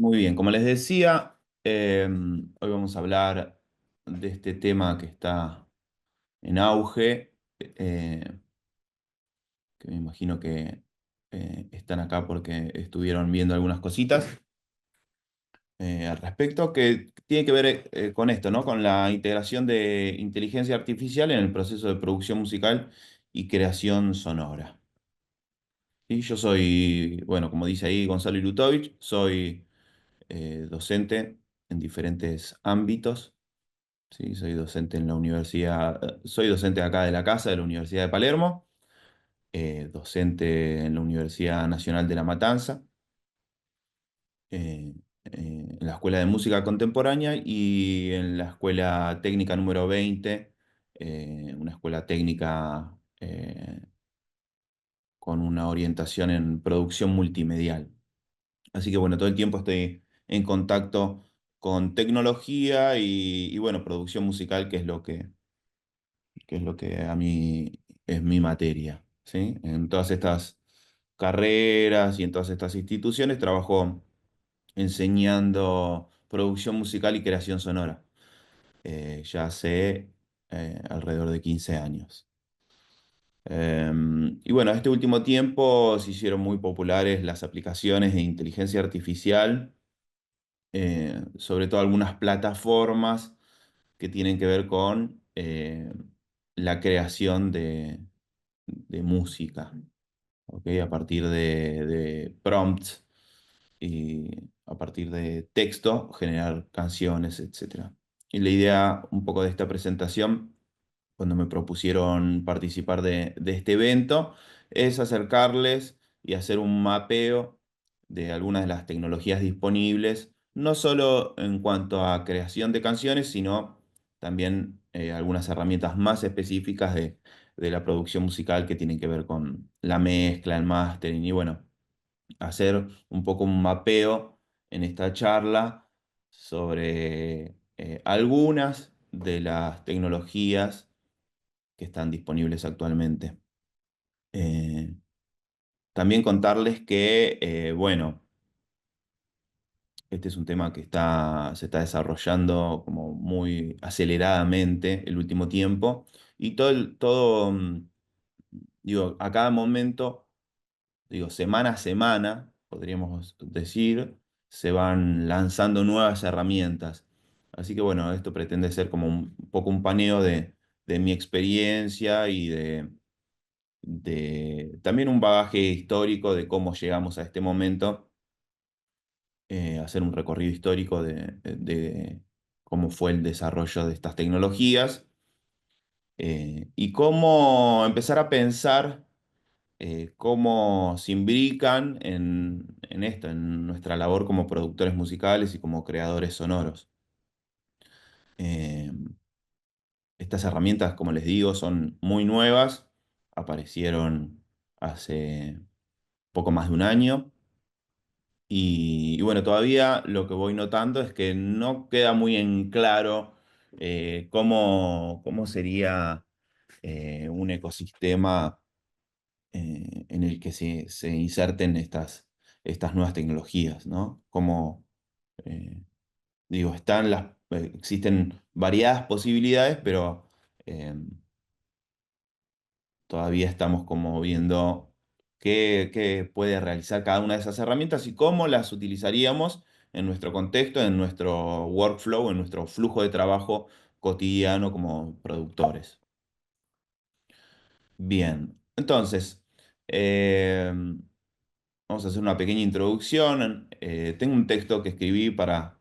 Muy bien, como les decía, hoy vamos a hablar de este tema que está en auge, que me imagino que están acá porque estuvieron viendo algunas cositas al respecto, que tiene que ver con esto, ¿no? Con la integración de inteligencia artificial en el proceso de producción musical y creación sonora. Y yo soy, bueno, como dice ahí Gonzalo Ilutovich, soy docente en diferentes ámbitos. Sí, soy docente en la universidad, soy docente acá de la casa de la Universidad de Palermo, docente en la Universidad Nacional de La Matanza, en la Escuela de Música Contemporánea y en la Escuela Técnica número 20, una escuela técnica con una orientación en producción multimedial. Así que bueno, todo el tiempo estoy en contacto con tecnología y bueno, producción musical, que es lo que a mí es mi materia, ¿sí? En todas estas carreras y en todas estas instituciones trabajo enseñando producción musical y creación sonora, ya hace alrededor de 15 años. Y bueno, este último tiempo se hicieron muy populares las aplicaciones de inteligencia artificial, sobre todo algunas plataformas que tienen que ver con la creación de música, ¿ok? A partir de prompts y a partir de texto generar canciones, etcétera. Y la idea un poco de esta presentación, cuando me propusieron participar de este evento, es acercarles y hacer un mapeo de algunas de las tecnologías disponibles, no solo en cuanto a creación de canciones, sino también algunas herramientas más específicas de la producción musical que tienen que ver con la mezcla, el mastering y bueno, hacer un poco un mapeo en esta charla sobre algunas de las tecnologías que están disponibles actualmente. Eh, También contarles que, bueno, este es un tema que se está desarrollando como muy aceleradamente el último tiempo y digo, a cada momento, digo, semana a semana, podríamos decir, se van lanzando nuevas herramientas. Así que bueno, esto pretende ser como un poco un paneo de mi experiencia y de también un bagaje histórico de cómo llegamos a este momento, hacer un recorrido histórico de cómo fue el desarrollo de estas tecnologías y cómo empezar a pensar cómo se imbrican en esto, en nuestra labor como productores musicales y como creadores sonoros. Eh, Estas herramientas, como les digo, son muy nuevas, aparecieron hace poco más de un año. Y bueno, todavía lo que voy notando es que no queda muy en claro cómo sería un ecosistema en el que se inserten estas nuevas tecnologías, ¿no? Como, eh, digo, existen variadas posibilidades, pero eh, todavía estamos como viendo qué puede realizar cada una de esas herramientas y cómo las utilizaríamos en nuestro contexto, en nuestro workflow, en nuestro flujo de trabajo cotidiano como productores. Bien, entonces, eh, vamos a hacer una pequeña introducción. Tengo un texto que escribí para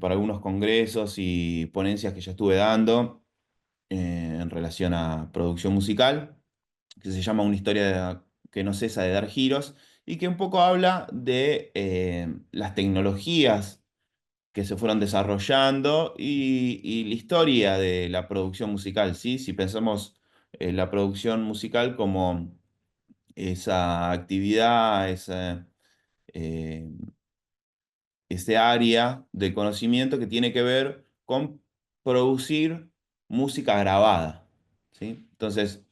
algunos congresos y ponencias que ya estuve dando en relación a producción musical, que se llama Una historia que no cesa de dar giros y que un poco habla de las tecnologías que se fueron desarrollando y la historia de la producción musical, ¿sí? Si pensamos la producción musical como esa actividad, eh, ese área de conocimiento que tiene que ver con producir música grabada, ¿sí? Entonces,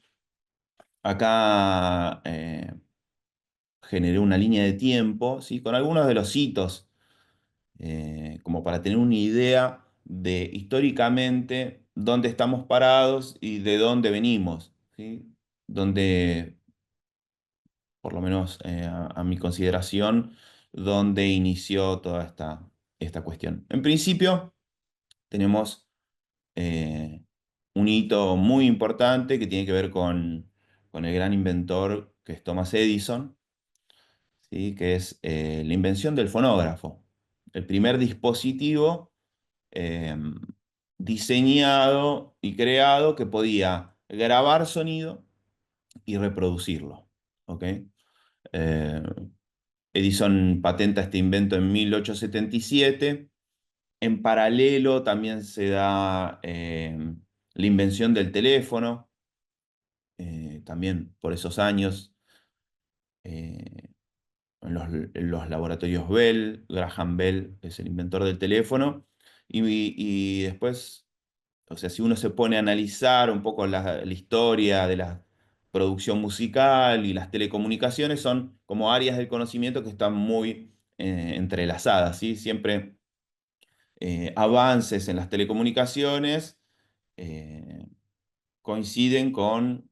acá generé una línea de tiempo, ¿sí? Con algunos de los hitos, como para tener una idea de históricamente dónde estamos parados y de dónde venimos, ¿sí? Donde, por lo menos a mi consideración, dónde inició toda esta cuestión. En principio, tenemos eh, un hito muy importante que tiene que ver con el gran inventor que es Thomas Edison, ¿sí? Que es la invención del fonógrafo, el primer dispositivo eh, diseñado y creado que podía grabar sonido y reproducirlo. ¿Ok? Eh, Edison patenta este invento en 1877. En paralelo también se da la invención del teléfono, también por esos años, eh, en los laboratorios Bell. Graham Bell es el inventor del teléfono, y después, o sea, si uno se pone a analizar un poco la historia de la producción musical y las telecomunicaciones, son como áreas del conocimiento que están muy entrelazadas, ¿sí? Siempre avances en las telecomunicaciones eh, coinciden con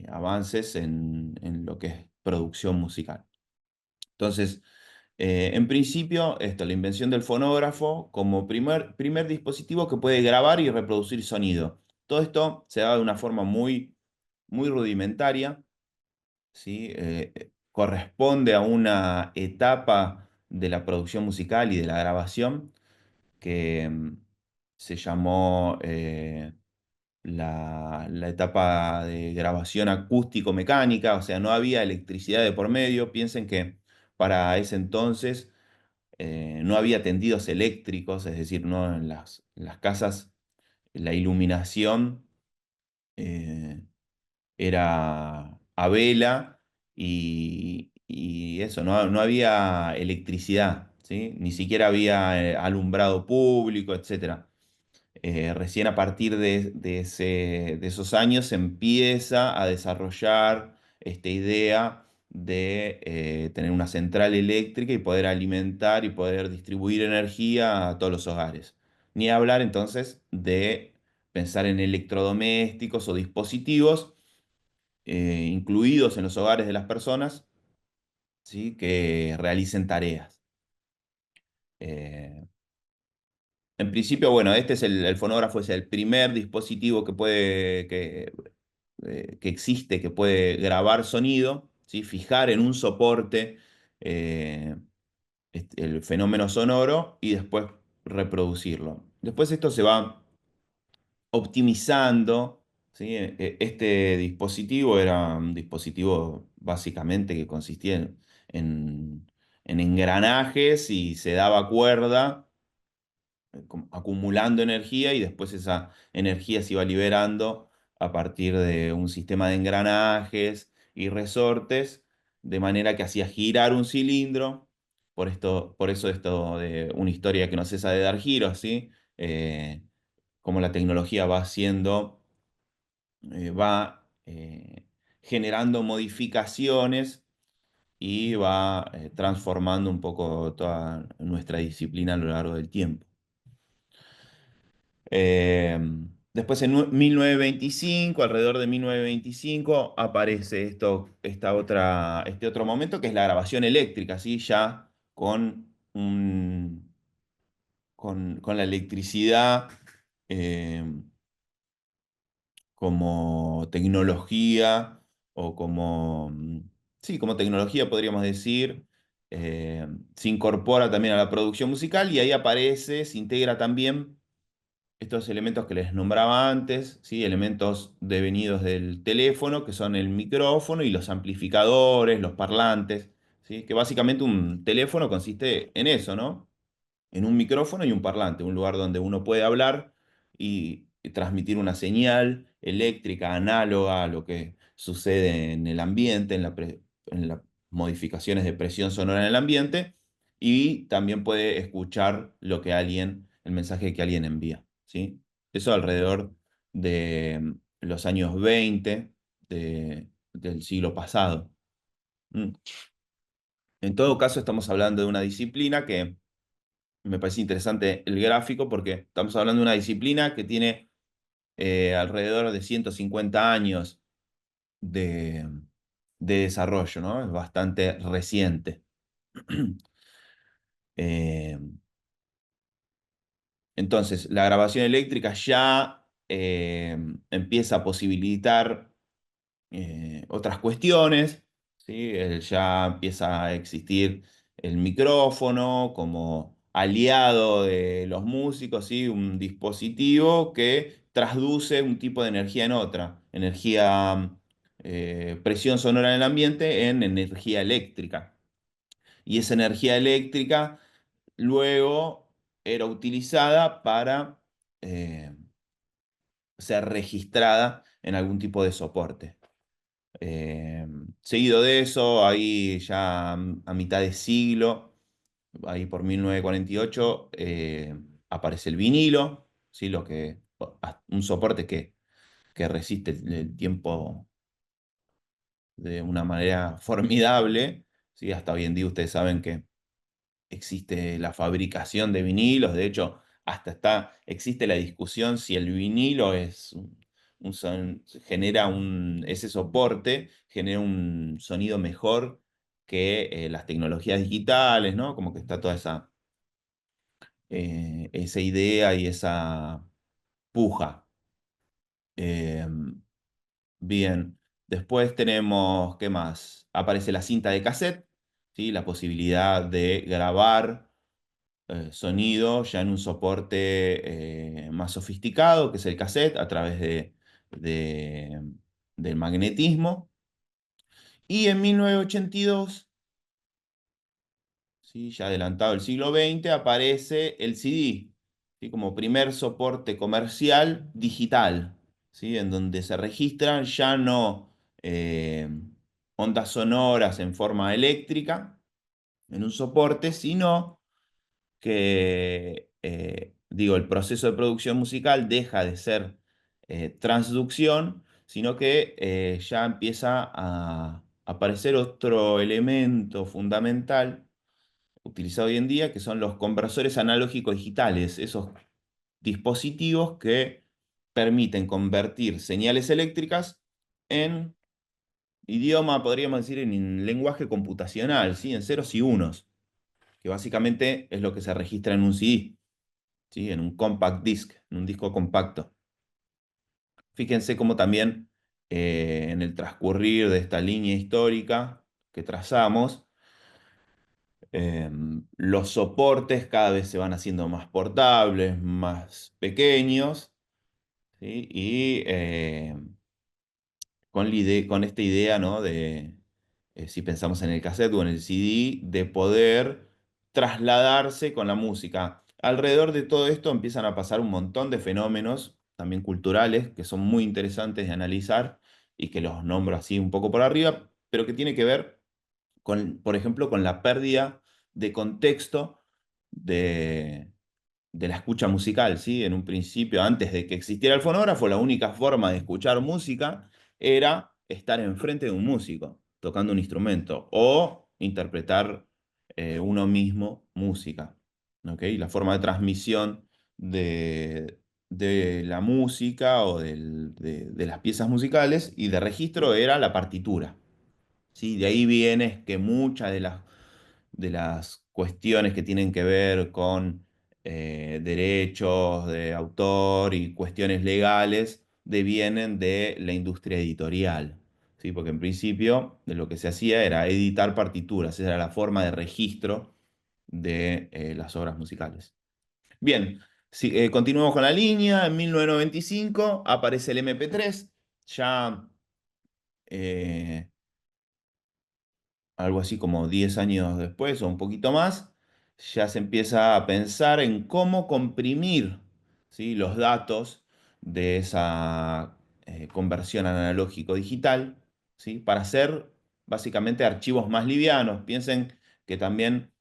avances en lo que es producción musical. Entonces, en principio, esto, la invención del fonógrafo como primer dispositivo que puede grabar y reproducir sonido. Todo esto se da de una forma muy rudimentaria, ¿sí? Corresponde a una etapa de la producción musical y de la grabación que se llamó la etapa de grabación acústico-mecánica. O sea, no había electricidad de por medio. Piensen que para ese entonces no había tendidos eléctricos, es decir, no en las casas la iluminación eh, era a vela, y eso, no había electricidad, ¿sí? Ni siquiera había alumbrado público, etcétera. Recién a partir de esos años se empieza a desarrollar esta idea de tener una central eléctrica y poder alimentar y poder distribuir energía a todos los hogares. Ni hablar entonces de pensar en electrodomésticos o dispositivos incluidos en los hogares de las personas, ¿sí? Que realicen tareas. Eh, En principio, bueno, este es el fonógrafo, es el primer dispositivo que existe, que puede grabar sonido, ¿sí? Fijar en un soporte eh, el fenómeno sonoro y después reproducirlo. Después esto se va optimizando, ¿sí? Este dispositivo era un dispositivo básicamente que consistía en engranajes y se daba cuerda como acumulando energía, y después esa energía se iba liberando a partir de un sistema de engranajes y resortes, de manera que hacía girar un cilindro. Por eso esto de una historia que no cesa de dar giros, ¿sí? Como la tecnología va haciendo, va generando modificaciones y va transformando un poco toda nuestra disciplina a lo largo del tiempo. Eh, Después en 1925, alrededor de 1925, aparece este otro momento que es la grabación eléctrica, ¿sí? Ya con la electricidad eh, como tecnología, o sí, como tecnología podríamos decir. Se incorpora también a la producción musical, y ahí aparece, se integra también estos elementos que les nombraba antes, ¿sí? Elementos devenidos del teléfono, que son el micrófono y los amplificadores, los parlantes, ¿sí? Que básicamente un teléfono consiste en eso, ¿no? En un micrófono y un parlante, un lugar donde uno puede hablar y transmitir una señal eléctrica análoga a lo que sucede en el ambiente, en las modificaciones de presión sonora en el ambiente, y también puede escuchar el mensaje que alguien envía, ¿sí? Eso alrededor de los años 20 del siglo pasado. Mm. En todo caso, estamos hablando de una disciplina que me parece interesante el gráfico porque estamos hablando de una disciplina que tiene alrededor de 150 años de, de desarrollo, ¿no? Es bastante reciente. Eh, entonces, la grabación eléctrica ya empieza a posibilitar otras cuestiones, ¿sí? Ya empieza a existir el micrófono como aliado de los músicos, ¿sí? Un dispositivo que transduce un tipo de energía en otra, energía, presión sonora en el ambiente en energía eléctrica. Y esa energía eléctrica luego era utilizada para ser registrada en algún tipo de soporte. Eh, Seguido de eso, ahí ya a mitad de siglo, ahí por 1948, aparece el vinilo, ¿sí? Un soporte que resiste el tiempo de una manera formidable, ¿sí? Hasta hoy en día ustedes saben que existe la fabricación de vinilos, de hecho, existe la discusión si el vinilo ese soporte genera un sonido mejor que las tecnologías digitales, ¿no? Como que está toda esa idea y esa puja. Eh, Bien, después tenemos, ¿qué más? Aparece la cinta de cassette, ¿sí? La posibilidad de grabar sonido ya en un soporte más sofisticado, que es el cassette, a través de- del magnetismo. Y en 1982, ¿sí? Ya adelantado el siglo XX, aparece el CD, ¿sí? Como primer soporte comercial digital, ¿sí? En donde se registran ya no ondas sonoras en forma eléctrica en un soporte, sino que, digo, el proceso de producción musical deja de ser transducción, sino que ya empieza a aparecer otro elemento fundamental utilizado hoy en día, que son los conversores analógicos digitales, esos dispositivos que permiten convertir señales eléctricas en idioma, podríamos decir, en lenguaje computacional, ¿sí? En ceros y unos, que básicamente es lo que se registra en un CD. ¿Sí? En un compact disc, en un disco compacto. Fíjense cómo también en el transcurrir de esta línea histórica que trazamos, los soportes cada vez se van haciendo más portables, más pequeños, ¿sí? Y con esta idea, ¿no? De, si pensamos en el cassette o en el CD, de poder trasladarse con la música. Alrededor de todo esto empiezan a pasar un montón de fenómenos, también culturales, que son muy interesantes de analizar y que los nombro así un poco por arriba, pero que tiene que ver con, por ejemplo, con la pérdida de contexto de, de la escucha musical, ¿sí? En un principio, antes de que existiera el fonógrafo, la única forma de escuchar música era estar enfrente de un músico, tocando un instrumento, o interpretar uno mismo música, ¿ok? La forma de transmisión de la música o de las piezas musicales y de registro era la partitura, ¿sí? De ahí viene que muchas de las cuestiones que tienen que ver con derechos de autor y cuestiones legales devienen de la industria editorial, ¿sí? Porque en principio de lo que se hacía era editar partituras, esa era la forma de registro de las obras musicales. Bien, continuamos con la línea. En 1995 aparece el MP3, ya eh, algo así como 10 años después o un poquito más, ya se empieza a pensar en cómo comprimir, ¿sí? Los datos de esa conversión analógico-digital, ¿sí? Para hacer básicamente archivos más livianos. Piensen que también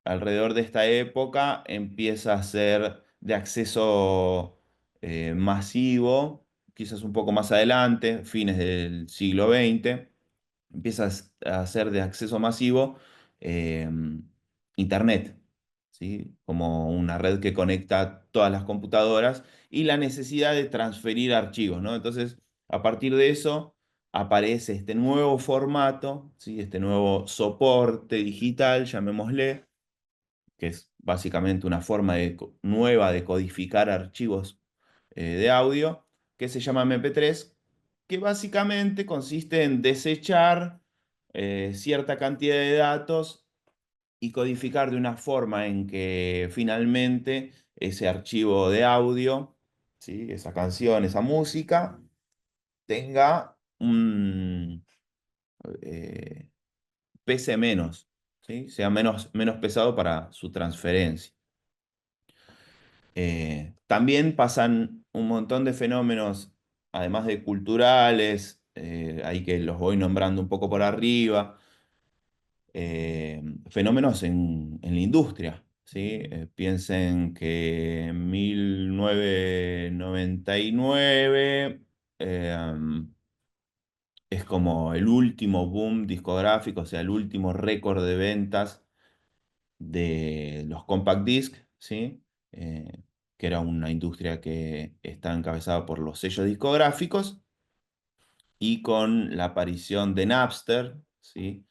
alrededor de esta época empieza a ser de acceso masivo, quizás un poco más adelante, fines del siglo XX empieza a ser de acceso masivo eh, Internet, ¿sí? Como una red que conecta todas las computadoras y la necesidad de transferir archivos, ¿no? Entonces, a partir de eso aparece este nuevo formato, ¿sí? Este nuevo soporte digital, llamémosle, que es básicamente una forma nueva de codificar archivos de audio, que se llama MP3, que básicamente consiste en desechar cierta cantidad de datos y codificar de una forma en que finalmente ese archivo de audio, ¿sí? Esa canción, esa música, tenga un, eh, pese menos, ¿sí? Sea menos pesado para su transferencia. También pasan un montón de fenómenos, además de culturales, ahí que los voy nombrando un poco por arriba, fenómenos en la industria, ¿sí? Piensen que en 1999 es como el último boom discográfico, o sea, el último récord de ventas de los compact disc, ¿sí? Eh, que era una industria que está encabezada por los sellos discográficos, y con la aparición de Napster, ¿sí?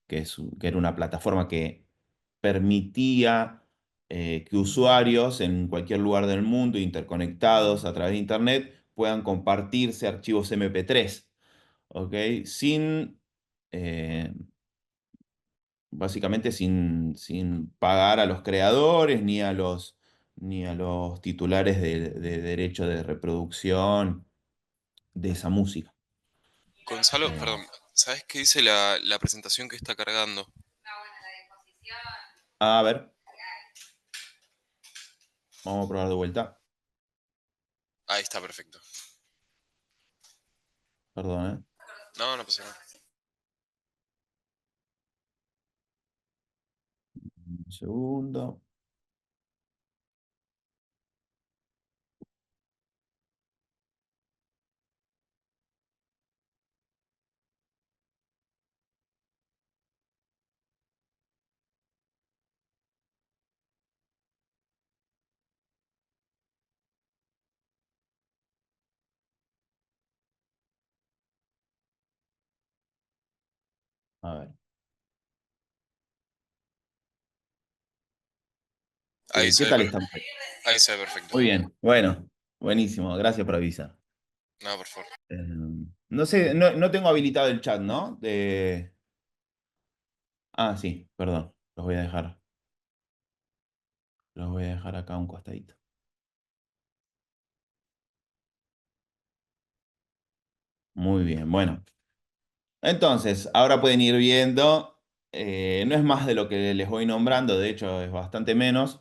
Que era una plataforma que permitía que usuarios en cualquier lugar del mundo, interconectados a través de Internet, puedan compartirse archivos MP3, ¿ok? Sin, eh, básicamente sin pagar a los creadores ni a los titulares de derecho de reproducción de esa música. Gonzalo, Eh, perdón, ¿sabes qué dice la presentación que está cargando? a ver, vamos a probar de vuelta. Ahí está, perfecto. Perdón, ¿eh? No, no pasa nada. Un segundo. A ver. Ahí ¿Qué se ve, tal estamos? ahí se ve perfecto. Muy bien. Bueno, buenísimo. Gracias por avisar. No, por favor. Eh, no sé, no tengo habilitado el chat, ¿no? Ah, sí, perdón. Los voy a dejar acá a un costadito. Muy bien, bueno. Entonces, ahora pueden ir viendo, no es más de lo que les voy nombrando, de hecho es bastante menos,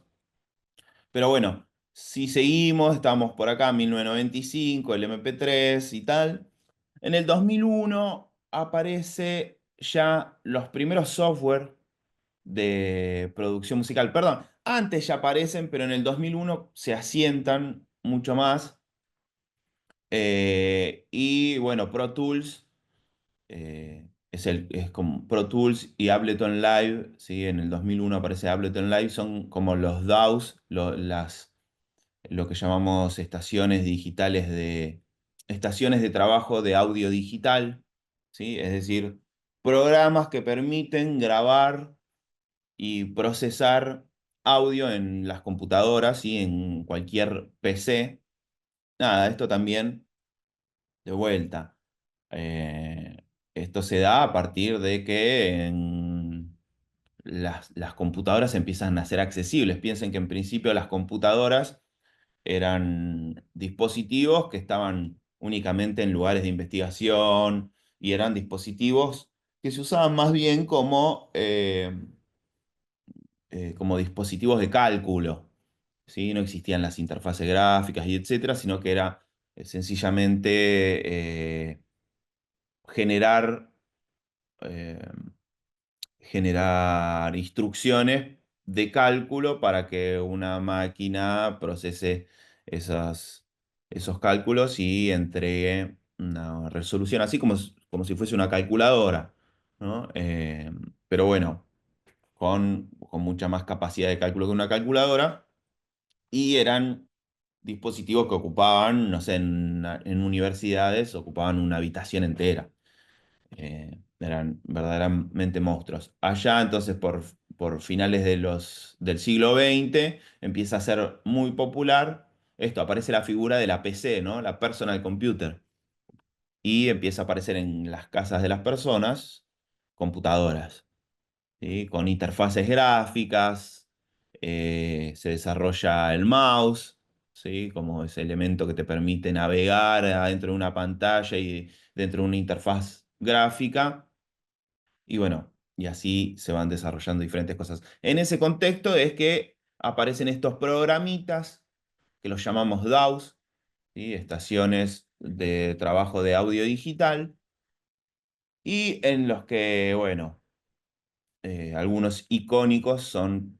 pero bueno, si seguimos, estamos por acá, 1995, el MP3 y tal. En el 2001 aparece ya los primeros software de producción musical. Perdón, antes ya aparecen, pero en el 2001 se asientan mucho más. Y bueno, Pro Tools es como Pro Tools y Ableton Live, ¿sí? En el 2001 aparece Ableton Live, son como los DAWs, lo que llamamos estaciones de trabajo de audio digital, ¿sí? Es decir, programas que permiten grabar y procesar audio en las computadoras y en cualquier PC. Nada, esto también de vuelta. Eh, Esto se da a partir de que las computadoras empiezan a ser accesibles. Piensen que en principio las computadoras eran dispositivos que estaban únicamente en lugares de investigación y eran dispositivos que se usaban más bien como dispositivos de cálculo, ¿sí? No existían las interfaces gráficas y etcétera, sino que era sencillamente generar, eh, generar instrucciones de cálculo para que una máquina procese esos cálculos y entregue una resolución, así como si fuese una calculadora, ¿no? Pero bueno. con mucha más capacidad de cálculo que una calculadora, y eran dispositivos que ocupaban, no sé, en universidades ocupaban una habitación entera. Eran verdaderamente monstruos. Allá entonces por finales del siglo XX empieza a ser muy popular esto, aparece la figura de la PC, ¿no? La personal computer. Y empieza a aparecer en las casas de las personas computadoras, ¿sí? Con interfaces gráficas, se desarrolla el mouse, ¿sí? Como ese elemento que te permite navegar adentro de una pantalla y dentro de una interfaz gráfica. Y bueno, y así se van desarrollando diferentes cosas. En ese contexto es que aparecen estos programitas que los llamamos DAWs, ¿sí? Estaciones de trabajo de audio digital, y en los que, bueno, algunos icónicos son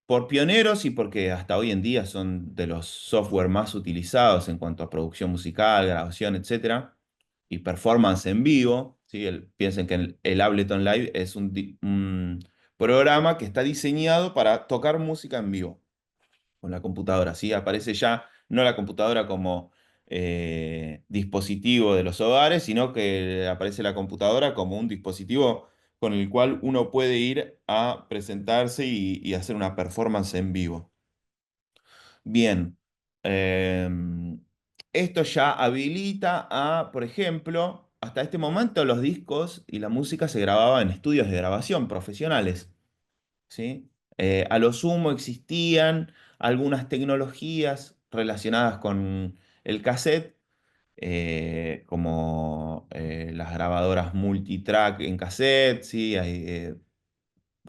por pioneros y porque hasta hoy en día son de los software más utilizados en cuanto a producción musical, grabación, etcétera, y performance en vivo. ¿Sí? Piensen que el Ableton Live es un programa que está diseñado para tocar música en vivo con la computadora, ¿sí? Aparece ya no la computadora como dispositivo de los hogares, sino que aparece la computadora como un dispositivo con el cual uno puede ir a presentarse y hacer una performance en vivo. Bien, esto ya habilita a, por ejemplo, hasta este momento los discos y la música se grababa en estudios de grabación profesionales. ¿Sí? A lo sumo existían algunas tecnologías relacionadas con el cassette, como las grabadoras multitrack en cassette, ¿sí?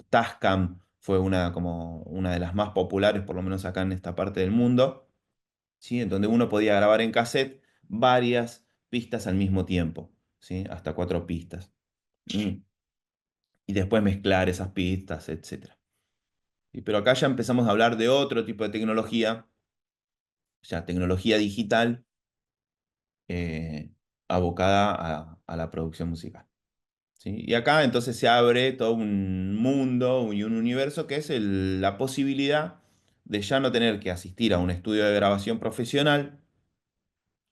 Tascam fue como una de las más populares, por lo menos acá en esta parte del mundo, ¿sí? En donde uno podía grabar en cassette varias pistas al mismo tiempo, ¿sí? Hasta 4 pistas. Mm. Y después mezclar esas pistas, etcétera. Pero acá ya empezamos a hablar de otro tipo de tecnología, ya tecnología digital, eh, abocada a la producción musical. ¿Sí? Y acá entonces se abre todo un mundo y un universo que es la posibilidad de ya no tener que asistir a un estudio de grabación profesional,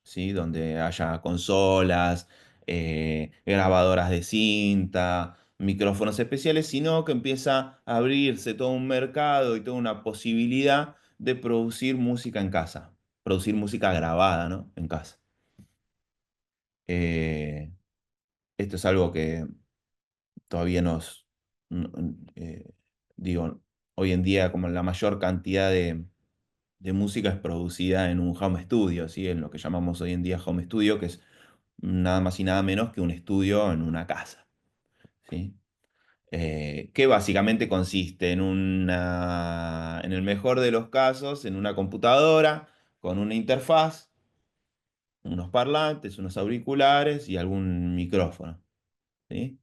¿sí? Donde haya consolas, grabadoras de cinta, micrófonos especiales, sino que empieza a abrirse todo un mercado y toda una posibilidad de producir música en casa, producir música grabada, ¿no? En casa. Eh, Esto es algo que todavía n- digo, hoy en día como la mayor cantidad de música es producida en un home studio, ¿sí? En lo que llamamos hoy en día home studio, que es nada más y nada menos que un estudio en una casa, ¿sí? Que básicamente consiste en el mejor de los casos, en una computadora con una interfaz, unos parlantes, unos auriculares y algún micrófono, ¿sí?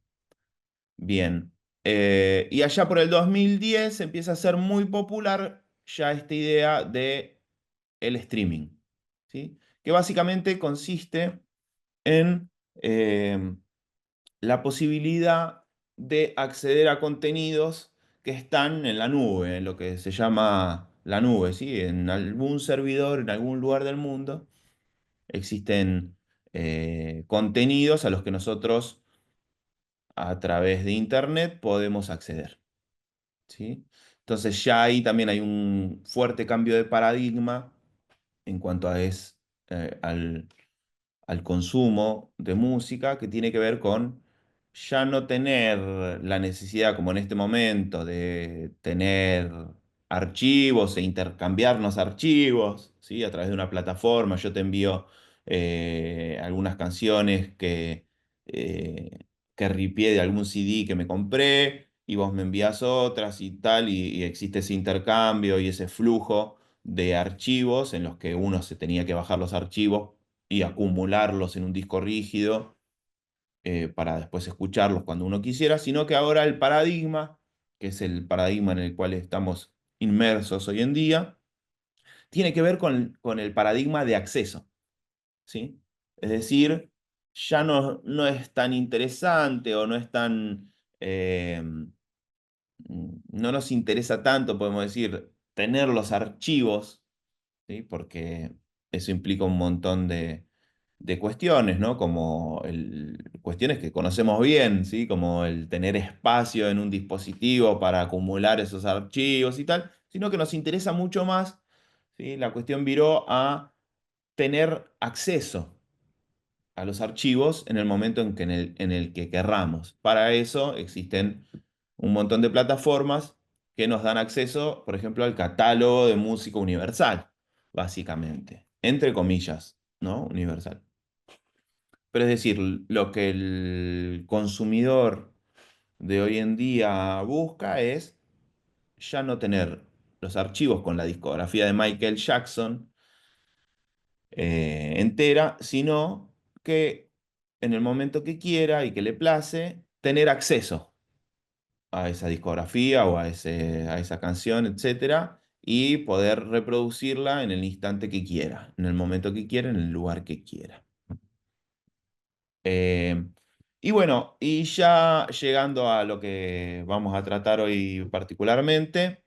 Bien. Y allá por el 2010 empieza a ser muy popular ya esta idea de el streaming, ¿sí? Que básicamente consiste en la posibilidad de acceder a contenidos que están en la nube, en lo que se llama la nube, ¿sí? En algún servidor, en algún lugar del mundo, existen contenidos a los que nosotros a través de Internet podemos acceder, ¿sí? Entonces ya ahí también hay un fuerte cambio de paradigma en cuanto al consumo de música, que tiene que ver con ya no tener la necesidad, como en este momento, de tener archivos e intercambiarnos archivos, ¿sí? A través de una plataforma. Yo te envío algunas canciones que ripié de algún CD que me compré, y vos me envías otras y tal, y existe ese intercambio y ese flujo de archivos en los que uno se tenía que bajar los archivos y acumularlos en un disco rígido, para después escucharlos cuando uno quisiera, sino que ahora el paradigma, que es el paradigma en el cual estamos inmersos hoy en día, tiene que ver con el paradigma de acceso, ¿sí? Es decir, ya no es tan interesante o no es tan, no nos interesa tanto, podemos decir, tener los archivos, ¿sí? Porque eso implica un montón de cuestiones, ¿no? Como cuestiones que conocemos bien, ¿sí? Como el tener espacio en un dispositivo para acumular esos archivos y tal, sino que nos interesa mucho más, ¿sí? La cuestión viró a tener acceso a los archivos en el momento en el que querramos. Para eso existen un montón de plataformas que nos dan acceso, por ejemplo, al catálogo de música universal, básicamente, entre comillas, ¿no? Universal. Pero es decir, lo que el consumidor de hoy en día busca es ya no tener los archivos con la discografía de Michael Jackson entera, sino que en el momento que quiera y que le place, tener acceso a esa discografía o a esa canción, etcétera, y poder reproducirla en el instante que quiera, en el momento que quiera, en el lugar que quiera. Eh, y bueno, y ya llegando a lo que vamos a tratar hoy particularmente,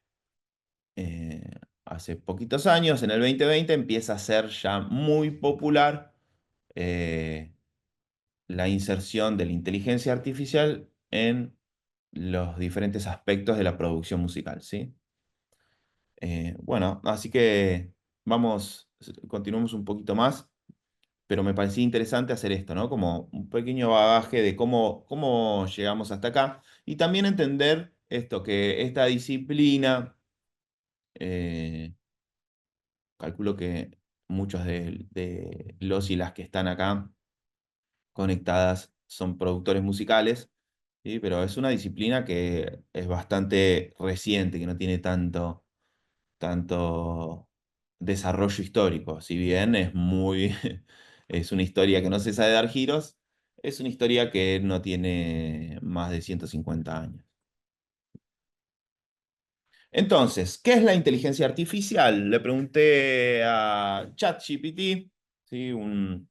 hace poquitos años, en el 2020, empieza a ser ya muy popular eh, la inserción de la inteligencia artificial en los diferentes aspectos de la producción musical, ¿sí? Bueno, así que continuemos un poquito más, pero me parecía interesante hacer esto, ¿no? Como un pequeño bagaje de cómo llegamos hasta acá y también entender esto, que esta disciplina, eh, calculo que muchos de los y las que están acá conectadas son productores musicales, ¿sí? Pero es una disciplina que es bastante reciente, que no tiene tanto desarrollo histórico. Si bien es una historia que no cesa de dar giros, es una historia que no tiene más de 150 años. Entonces, ¿qué es la inteligencia artificial? Le pregunté a ChatGPT, ¿sí? Un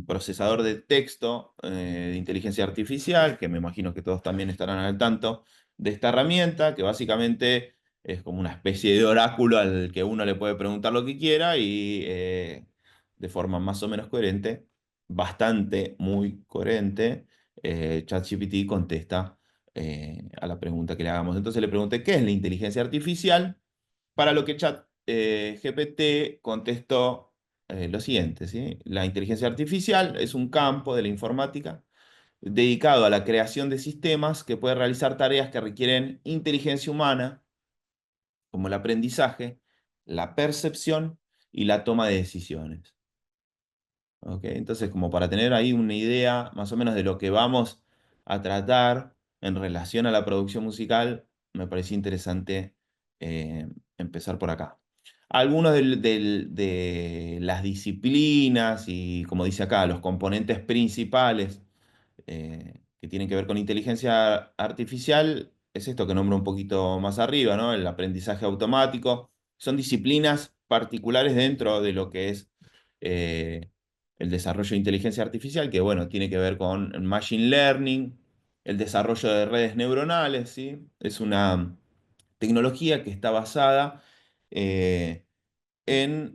procesador de texto de inteligencia artificial, que me imagino que todos también estarán al tanto de esta herramienta, que básicamente es como una especie de oráculo al que uno le puede preguntar lo que quiera y de forma más o menos coherente, bastante muy coherente, ChatGPT contesta a la pregunta que le hagamos. Entonces le pregunté, ¿qué es la inteligencia artificial? Para lo que GPT contestó lo siguiente, ¿sí? La inteligencia artificial es un campo de la informática dedicado a la creación de sistemas que puede realizar tareas que requieren inteligencia humana, como el aprendizaje, la percepción y la toma de decisiones. ¿Ok? Entonces, como para tener ahí una idea más o menos de lo que vamos a tratar en relación a la producción musical, me pareció interesante empezar por acá. Algunos de las disciplinas y, como dice acá, los componentes principales que tienen que ver con inteligencia artificial es esto que nombro un poquito más arriba, ¿no? El aprendizaje automático. Son disciplinas particulares dentro de lo que es eh, el desarrollo de inteligencia artificial, que bueno, tiene que ver con el machine learning, el desarrollo de redes neuronales, ¿sí? Es una tecnología que está basada en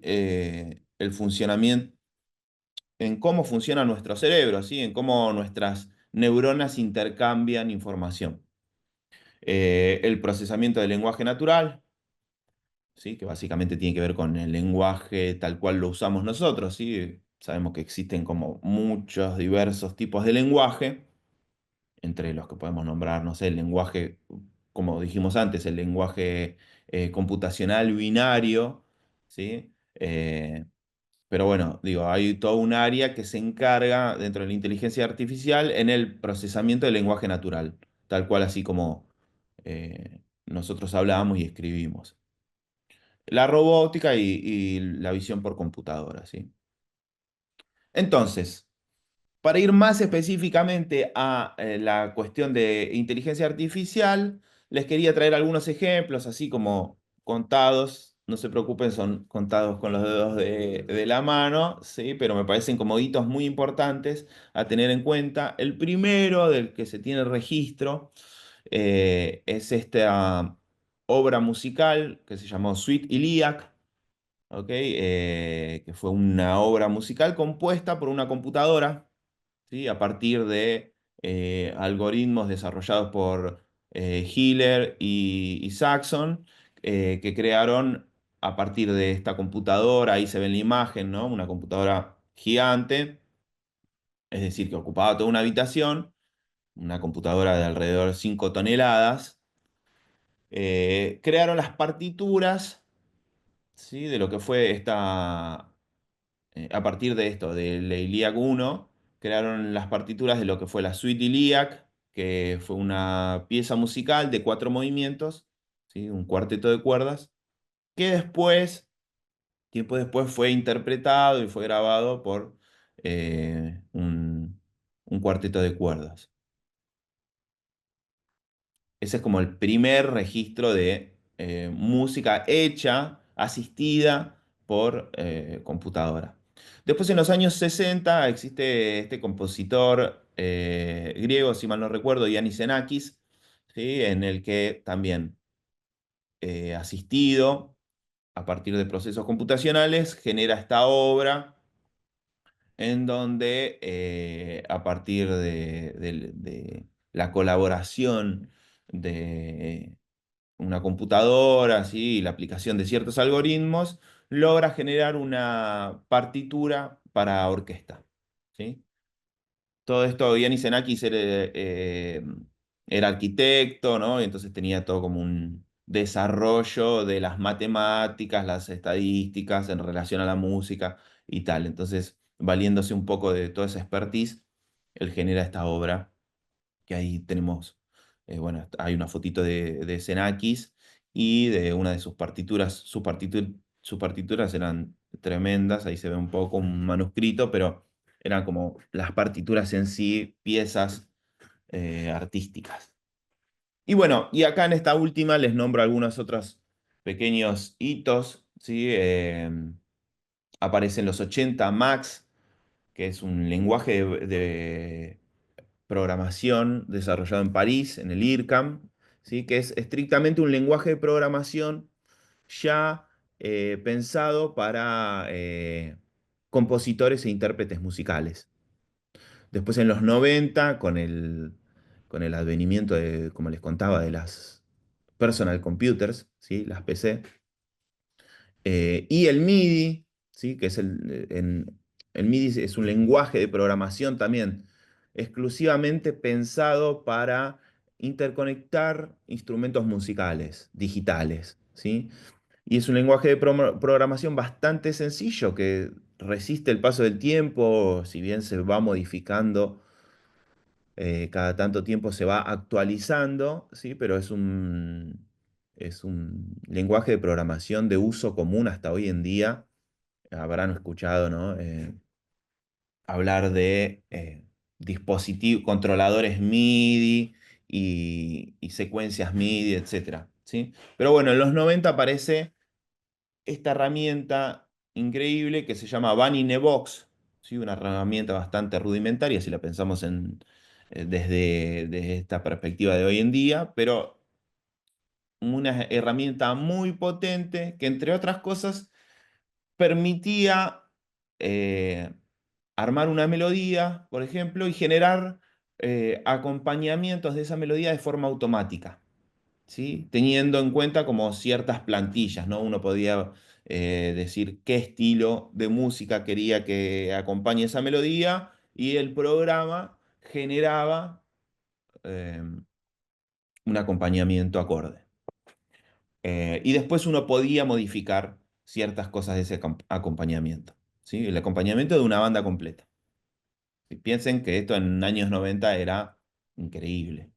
el funcionamiento, en cómo funciona nuestro cerebro, ¿sí? En cómo nuestras neuronas intercambian información. El procesamiento del lenguaje natural, ¿sí? Que básicamente tiene que ver con el lenguaje tal cual lo usamos nosotros, ¿sí? Sabemos que existen como muchos diversos tipos de lenguaje, entre los que podemos nombrar, no sé, el lenguaje, como dijimos antes, el lenguaje computacional binario, ¿sí? Pero bueno, digo, hay toda un área que se encarga dentro de la inteligencia artificial en el procesamiento del lenguaje natural, tal cual así como nosotros hablábamos y escribimos. La robótica y la visión por computadora, ¿sí? Entonces, para ir más específicamente a la cuestión de inteligencia artificial, les quería traer algunos ejemplos, así como contados, no se preocupen, son contados con los dedos de la mano, ¿sí? Pero me parecen como hitos muy importantes a tener en cuenta. El primero del que se tiene registro es esta obra musical que se llamó Suite Iliac, ¿ok? Que fue una obra musical compuesta por una computadora, ¿sí? A partir de algoritmos desarrollados por Hiller y Saxon, que crearon a partir de esta computadora. Ahí se ve en la imagen, ¿no? Una computadora gigante, es decir, que ocupaba toda una habitación, una computadora de alrededor de 5 toneladas. Crearon las partituras, ¿sí? De lo que fue a partir de esto, de la Ilíac 1, crearon las partituras de lo que fue la Suite Ilíac, que fue una pieza musical de 4 movimientos, ¿sí? Un cuarteto de cuerdas, que después, tiempo después, fue interpretado y fue grabado por un cuarteto de cuerdas. Ese es como el primer registro de música hecha, asistida por computadora. Después, en los años 60, existe este compositor griego, si mal no recuerdo, Yannis Xenakis, ¿sí? En el que también, asistido a partir de procesos computacionales, genera esta obra en donde, a partir de la colaboración de una computadora, ¿sí? Y la aplicación de ciertos algoritmos, logra generar una partitura para orquesta, ¿sí? Todo esto, Giannis Xenakis era arquitecto, ¿no? Y entonces tenía todo como un desarrollo de las matemáticas, las estadísticas en relación a la música y tal. Entonces, valiéndose un poco de toda esa expertise, él genera esta obra que ahí tenemos, bueno, hay una fotito de Xenakis y de una de sus partituras. Sus partituras eran tremendas, ahí se ve un poco un manuscrito, pero eran como las partituras en sí, piezas artísticas. Y bueno, y acá en esta última les nombro algunos otros pequeños hitos, ¿sí? Aparecen los 80 Max, que es un lenguaje de programación desarrollado en París, en el IRCAM, ¿sí? Que es estrictamente un lenguaje de programación ya pensado para compositores e intérpretes musicales. Después, en los 90, con el advenimiento de, como les contaba, de las personal computers, ¿sí? Las PC, y el MIDI, ¿sí? Que es el MIDI es un lenguaje de programación también exclusivamente pensado para interconectar instrumentos musicales digitales, ¿sí? Y es un lenguaje de programación bastante sencillo que resiste el paso del tiempo, si bien se va modificando, cada tanto tiempo se va actualizando, ¿sí? Pero es un lenguaje de programación de uso común hasta hoy en día. Habrán escuchado, ¿no? Hablar de dispositivos, controladores MIDI y secuencias MIDI, etcétera, ¿sí? Pero bueno, en los 90 aparece esta herramienta increíble que se llama Bunny in a Box, ¿sí? Una herramienta bastante rudimentaria si la pensamos desde esta perspectiva de hoy en día, pero una herramienta muy potente que, entre otras cosas, permitía eh, armar una melodía, por ejemplo, y generar acompañamientos de esa melodía de forma automática, ¿sí? Teniendo en cuenta como ciertas plantillas, ¿no? Uno podía decir qué estilo de música quería que acompañe esa melodía y el programa generaba eh, un acompañamiento acorde. Y después uno podía modificar ciertas cosas de ese acompañamiento, ¿sí? El acompañamiento de una banda completa. Y piensen que esto en años 90 era increíble.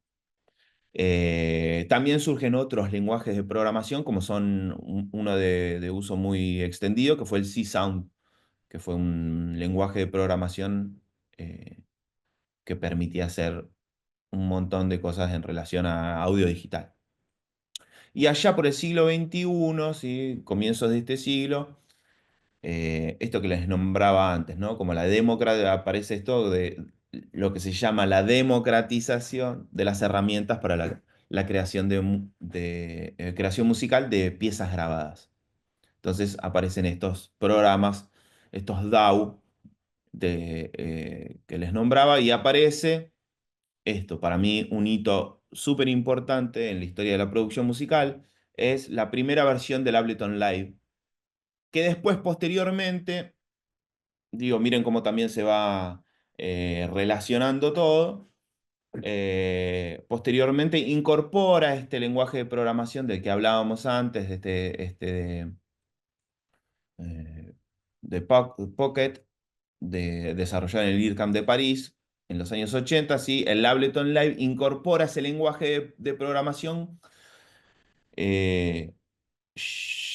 También surgen otros lenguajes de programación, como son uno de uso muy extendido, que fue el C-Sound, que fue un lenguaje de programación que permitía hacer un montón de cosas en relación a audio digital. Y allá por el siglo XXI, ¿sí? Comienzos de este siglo, esto que les nombraba antes, ¿no? Como la democracia, aparece esto de lo que se llama la democratización de las herramientas para la creación creación musical de piezas grabadas. Entonces aparecen estos programas, estos DAW que les nombraba, y aparece esto, para mí un hito súper importante en la historia de la producción musical, es la primera versión del Ableton Live, que después, posteriormente, digo, miren cómo también se va relacionando todo. Posteriormente incorpora este lenguaje de programación del que hablábamos antes, eh, Pocket, desarrollado en el IRCAM de París en los años 80. ¿Sí? El Ableton Live incorpora ese lenguaje de programación, eh,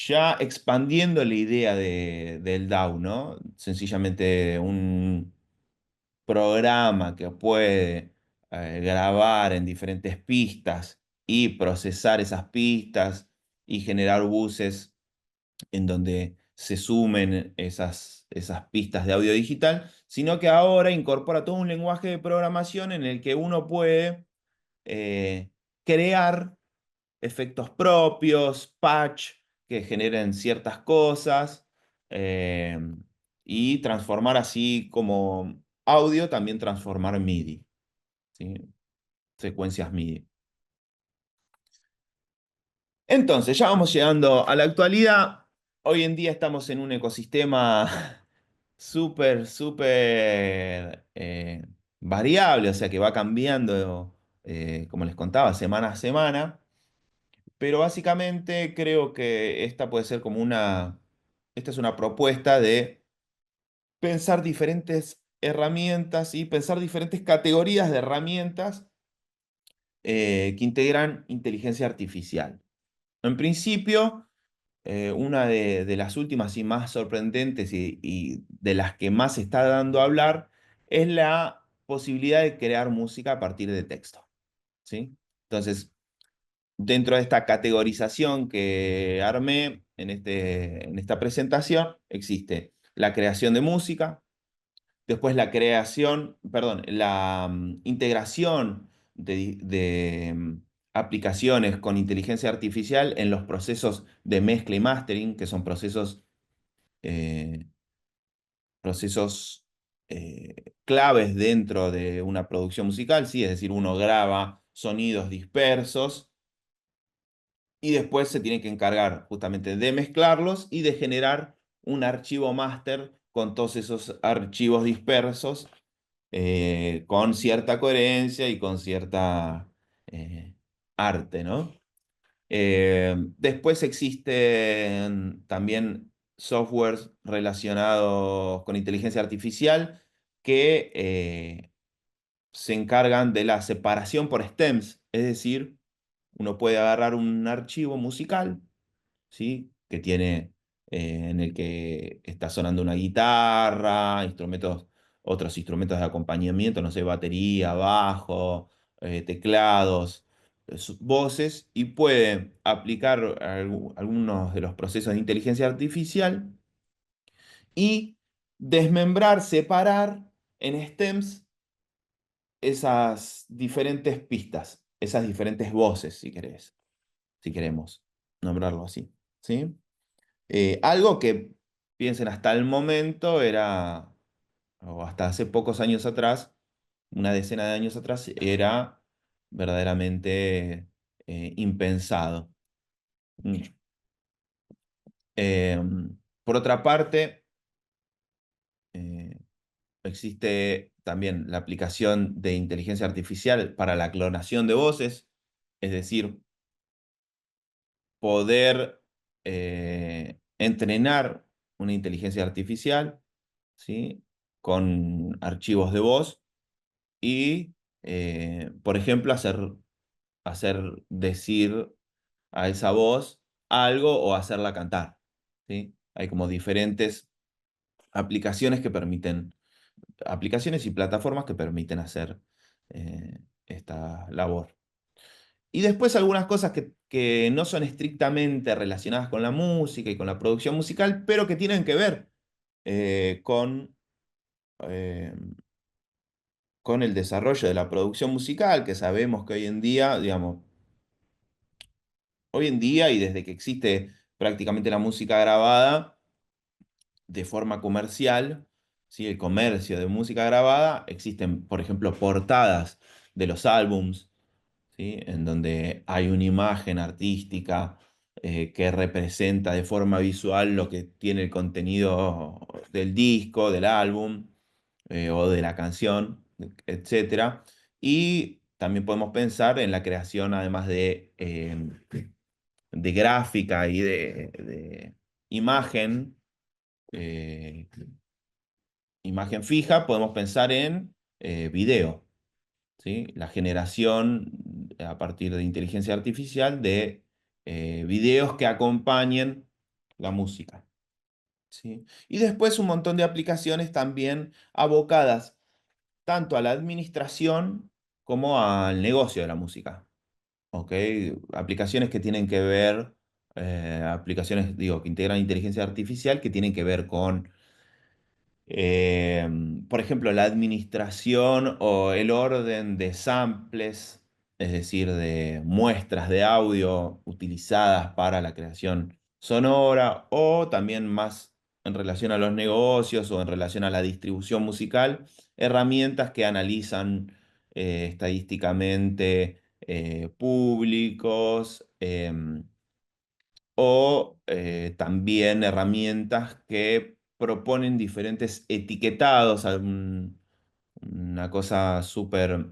ya expandiendo la idea del DAW, ¿no? Sencillamente un programa que puede grabar en diferentes pistas y procesar esas pistas y generar buses en donde se sumen esas pistas de audio digital, sino que ahora incorpora todo un lenguaje de programación en el que uno puede eh, crear efectos propios, patch que generen ciertas cosas, eh, y transformar así como audio, también transformar MIDI, ¿sí? Secuencias MIDI. Entonces, ya vamos llegando a la actualidad. Hoy en día estamos en un ecosistema súper variable, o sea que va cambiando, como les contaba, semana a semana. Pero básicamente creo que esta puede ser como esta es una propuesta de pensar diferentes herramientas y pensar diferentes categorías de herramientas que integran inteligencia artificial. En principio, una de las últimas y más sorprendentes y de las que más se está dando a hablar es la posibilidad de crear música a partir de texto, ¿sí? Entonces, dentro de esta categorización que armé en esta presentación, existe la creación de música, después la creación, perdón, la integración de aplicaciones con inteligencia artificial en los procesos de mezcla y mastering, que son eh, procesos claves dentro de una producción musical, ¿sí? Es decir, uno graba sonidos dispersos y después se tiene que encargar justamente de mezclarlos y de generar un archivo máster con todos esos archivos dispersos, con cierta coherencia y con cierta eh, arte, ¿no? Después existen también softwares relacionados con inteligencia artificial que se encargan de la separación por stems, es decir, uno puede agarrar un archivo musical, ¿sí? Que tiene, en el que está sonando una guitarra, otros instrumentos de acompañamiento, no sé, batería, bajo, teclados, voces, y puede aplicar algunos de los procesos de inteligencia artificial y desmembrar, separar en stems esas diferentes pistas, esas diferentes voces, si querés, si queremos nombrarlo así, ¿sí? Algo que, piensen, hasta el momento era, o hasta hace pocos años atrás, una decena de años atrás, era verdaderamente impensado. Mm. Por otra parte, eh, existe también la aplicación de inteligencia artificial para la clonación de voces, es decir, poder entrenar una inteligencia artificial, ¿sí? Con archivos de voz y, por ejemplo, hacer decir a esa voz algo o hacerla cantar, ¿sí? Hay como diferentes aplicaciones aplicaciones y plataformas que permiten hacer esta labor. Y después algunas cosas que no son estrictamente relacionadas con la música y con la producción musical, pero que tienen que ver eh, con el desarrollo de la producción musical, que sabemos que hoy en día, digamos, hoy en día y desde que existe prácticamente la música grabada de forma comercial, ¿sí? El comercio de música grabada, existen, por ejemplo, portadas de los álbums, ¿sí? En donde hay una imagen artística que representa de forma visual lo que tiene el contenido del disco, del álbum o de la canción, etcétera. Y también podemos pensar en la creación, además de gráfica y de imagen, eh, imagen fija, podemos pensar en video. ¿Sí? La generación a partir de inteligencia artificial de videos que acompañen la música. ¿Sí? Y después un montón de aplicaciones también abocadas tanto a la administración como al negocio de la música. ¿Ok? Aplicaciones que tienen que ver, aplicaciones, digo, que integran inteligencia artificial, que tienen que ver con eh, por ejemplo, la administración o el orden de samples, es decir, de muestras de audio utilizadas para la creación sonora, o también más en relación a los negocios o en relación a la distribución musical, herramientas que analizan estadísticamente públicos. O también herramientas que proponen diferentes etiquetados, una cosa súper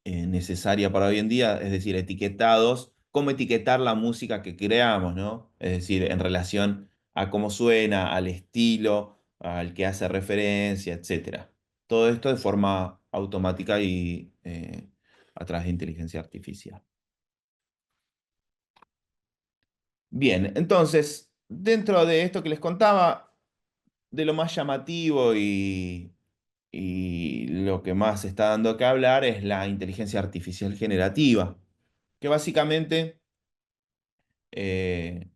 necesaria para hoy en día, es decir, etiquetados, cómo etiquetar la música que creamos, ¿no? Es decir, en relación a cómo suena, al estilo, al que hace referencia, etcétera. Todo esto de forma automática y a través de inteligencia artificial. Bien, entonces, dentro de esto que les contaba, de lo más llamativo y lo que más se está dando que hablar es la inteligencia artificial generativa, que básicamente eh,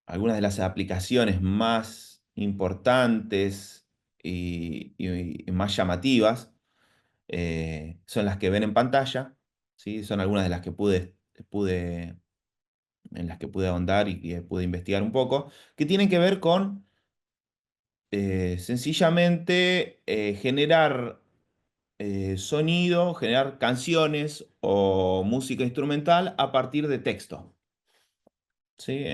algunas de las aplicaciones más importantes y más llamativas son las que ven en pantalla, ¿sí? Son algunas de las que en las que pude ahondar y que pude investigar un poco, que tienen que ver con sencillamente generar sonido, generar canciones o música instrumental a partir de texto. ¿Sí?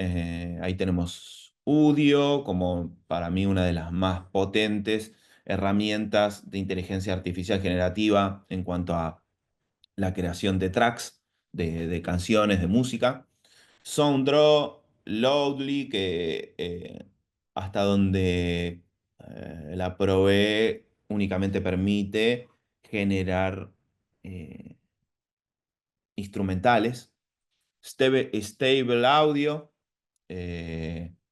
Ahí tenemos Udio como para mí una de las más potentes herramientas de inteligencia artificial generativa en cuanto a la creación de tracks, de canciones, de música. Sounddraw, Loudly, que hasta donde la probé únicamente permite generar eh, instrumentales. Stable Audio,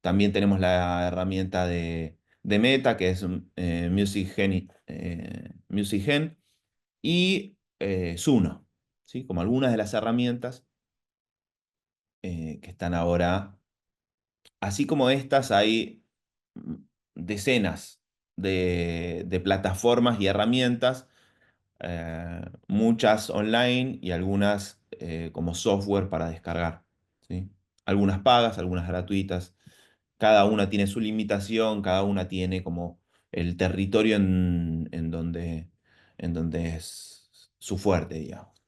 también tenemos la herramienta de Meta, que es Music Gen, y Suno, ¿sí? Como algunas de las herramientas que están ahora. Así como estas, hay mm, decenas de plataformas y herramientas, muchas online y algunas como software para descargar, ¿sí? Algunas pagas, algunas gratuitas. Cada una tiene su limitación, cada una tiene como el territorio en donde es su fuerte, digamos.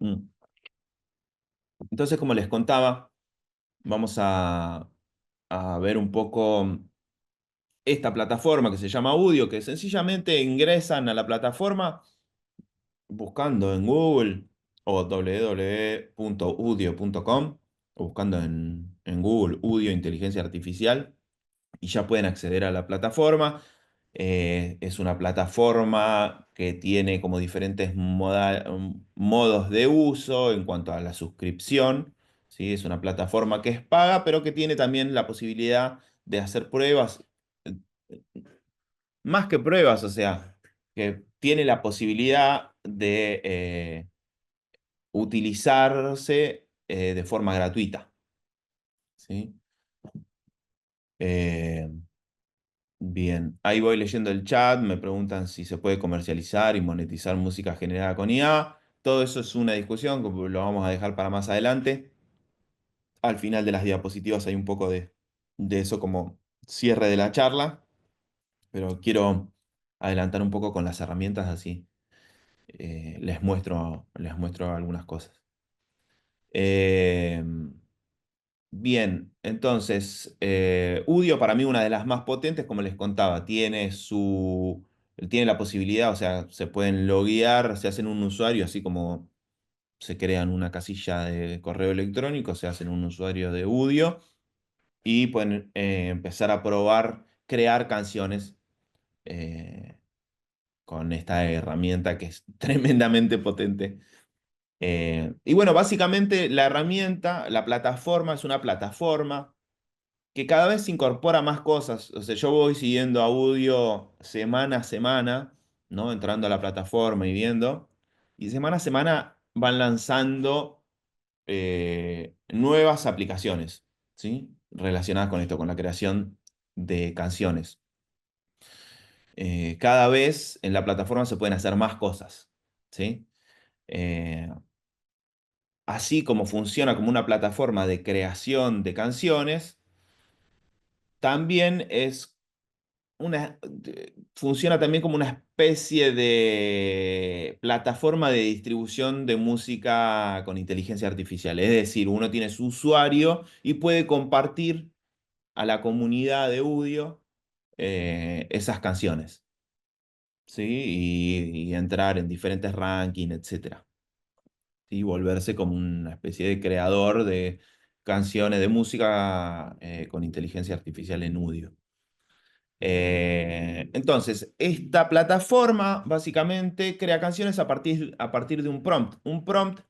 Mm. Entonces, como les contaba, vamos a ver un poco esta plataforma que se llama Udio, que sencillamente ingresan a la plataforma buscando en Google o www.udio.com o buscando en Google Udio Inteligencia Artificial y ya pueden acceder a la plataforma. Es una plataforma que tiene como diferentes modos de uso en cuanto a la suscripción. ¿Sí? Es una plataforma que es paga, pero que tiene también la posibilidad de hacer pruebas, eh, más que pruebas, o sea, que tiene la posibilidad de utilizarse de forma gratuita. ¿Sí? Eh, Bien, ahí voy leyendo el chat, me preguntan si se puede comercializar y monetizar música generada con IA. todo eso es una discusión, como lo vamos a dejar para más adelante. Al final de las diapositivas hay un poco de eso como cierre de la charla, pero quiero adelantar un poco con las herramientas así. Les muestro algunas cosas. Eh, Bien, entonces, Udio para mí una de las más potentes, como les contaba, tiene la posibilidad, o sea, se pueden loguear, se hacen un usuario, así como se crean una casilla de correo electrónico, se hacen un usuario de Udio y pueden empezar a probar, crear canciones con esta herramienta que es tremendamente potente. Y bueno, básicamente la herramienta, la plataforma es una plataforma que cada vez incorpora más cosas. O sea, yo voy siguiendo audio semana a semana, ¿no? Entrando a la plataforma y viendo. Y semana a semana van lanzando nuevas aplicaciones, ¿sí? Relacionadas con esto, con la creación de canciones. Cada vez en la plataforma se pueden hacer más cosas, ¿sí? Eh, Así como funciona como una plataforma de creación de canciones, también funciona también como una especie de plataforma de distribución de música con inteligencia artificial. Es decir, uno tiene su usuario y puede compartir a la comunidad de Udio esas canciones, ¿sí? Y entrar en diferentes rankings, etcétera. Y volverse como una especie de creador de canciones de música con inteligencia artificial en Udio. Entonces, esta plataforma básicamente crea canciones a partir de un prompt. Un prompt,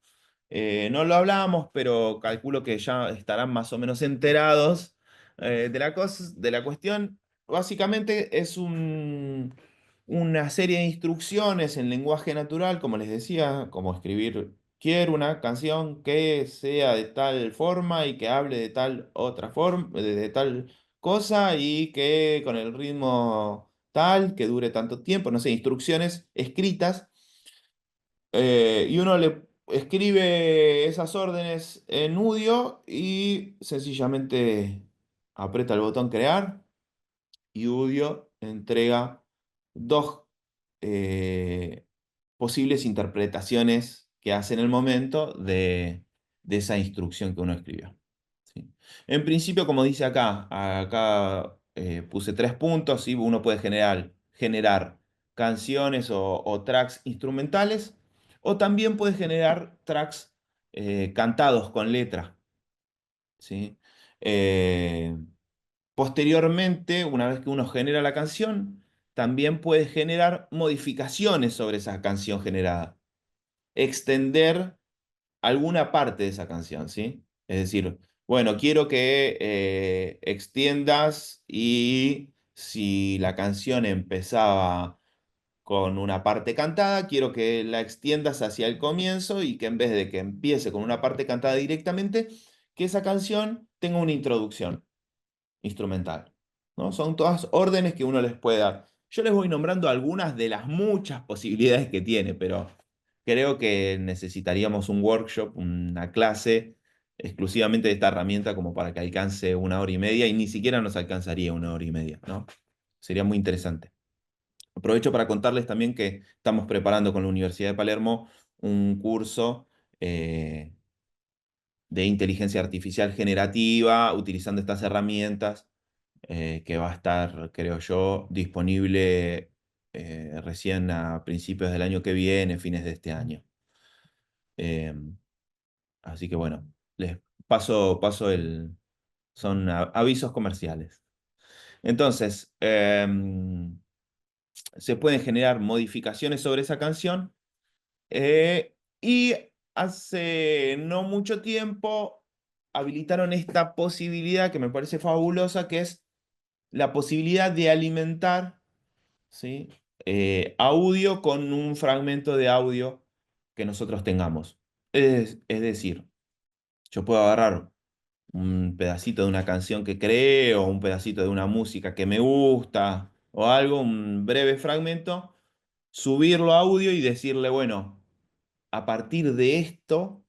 no lo hablamos, pero calculo que ya estarán más o menos enterados de la cuestión. Básicamente es una serie de instrucciones en lenguaje natural, como les decía, como escribir, quiero una canción que sea de tal forma y que hable de tal otra forma, de tal cosa y que con el ritmo tal, que dure tanto tiempo, no sé, instrucciones escritas, y uno le escribe esas órdenes en Udio y sencillamente aprieta el botón crear y Udio entrega dos eh, posibles interpretaciones que hace en el momento de esa instrucción que uno escribió. ¿Sí? En principio, como dice acá puse 3 puntos y uno puede generar canciones o tracks instrumentales o también puede generar tracks cantados con letra. ¿Sí? Eh, Posteriormente, una vez que uno genera la canción, también puede generar modificaciones sobre esa canción generada, extender alguna parte de esa canción, ¿sí? Es decir, bueno, quiero que extiendas y si la canción empezaba con una parte cantada, quiero que la extiendas hacia el comienzo y que en vez de que empiece con una parte cantada directamente, que esa canción tenga una introducción instrumental, ¿no? Son todas órdenes que uno les puede dar. Yo les voy nombrando algunas de las muchas posibilidades que tiene, pero creo que necesitaríamos un workshop, una clase exclusivamente de esta herramienta como para que alcance 1 hora y media y ni siquiera nos alcanzaría 1 hora y media, ¿no? Sería muy interesante. Aprovecho para contarles también que estamos preparando con la Universidad de Palermo un curso eh, de inteligencia artificial generativa utilizando estas herramientas que va a estar, creo yo, disponible recién a principios del año que viene, fines de este año. Eh, Así que bueno, les paso son avisos comerciales. Entonces, se pueden generar modificaciones sobre esa canción y hace no mucho tiempo habilitaron esta posibilidad que me parece fabulosa, que es la posibilidad de alimentar, ¿sí? Audio con un fragmento de audio que nosotros tengamos. Es decir, yo puedo agarrar un pedacito de una canción que creé o un pedacito de una música que me gusta o algo, un breve fragmento, subirlo a audio y decirle, bueno, a partir de esto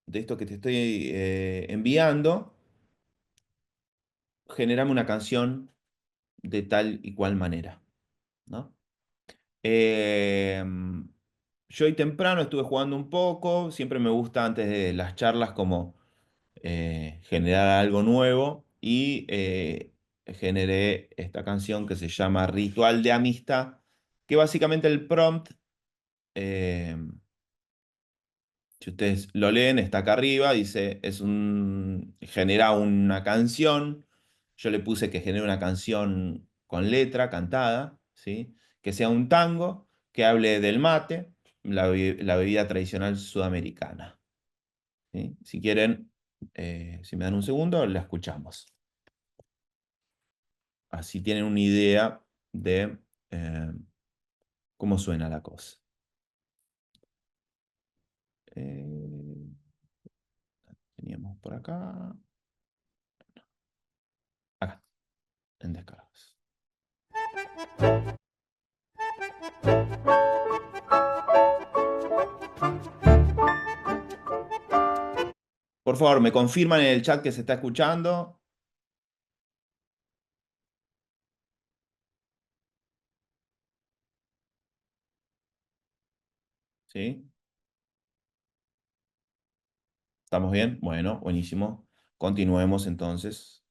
que te estoy enviando, generame una canción de tal y cual manera, ¿no? Eh, yo hoy temprano estuve jugando un poco, siempre me gusta antes de las charlas como generar algo nuevo y generé esta canción que se llama Ritual de Amistad, que básicamente el prompt, eh, si ustedes lo leen, está acá arriba, dice, genera una canción. Yo le puse que genere una canción con letra, cantada, ¿sí? Que sea un tango, que hable del mate, la bebida tradicional sudamericana, ¿sí? Si quieren, si me dan un segundo, la escuchamos. Así tienen una idea de cómo suena la cosa. Eh, Teníamos por acá, acá, en descargas. Por favor, me confirman en el chat que se está escuchando. ¿Sí? ¿Estamos bien? Bueno, buenísimo. Continuemos entonces.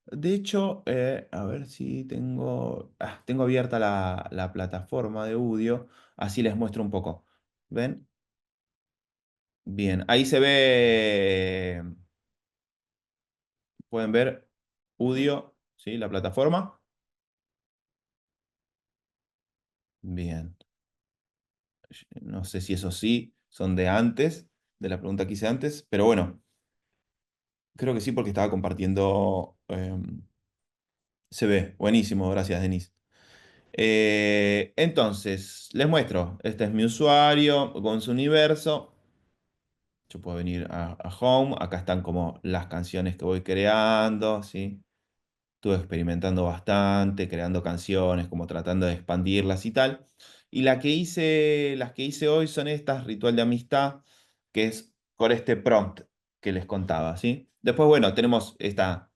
De hecho, a ver si tengo abierta la plataforma de audio, así les muestro un poco. ¿Ven? Bien, ahí se ve, pueden ver audio, ¿sí? La plataforma. Bien, no sé si eso sí son de antes, de la pregunta que hice antes, pero bueno, creo que sí porque estaba compartiendo. Se ve, buenísimo, gracias, Denis. Entonces, les muestro. Este es mi usuario con su universo. Yo puedo venir a Home. Acá están como las canciones que voy creando, ¿sí? Estuve experimentando bastante, creando canciones, como tratando de expandirlas y tal. Y las que hice hoy son estas, Ritual de Amistad, que es por este prompt que les contaba, ¿sí? Después, bueno, tenemos esta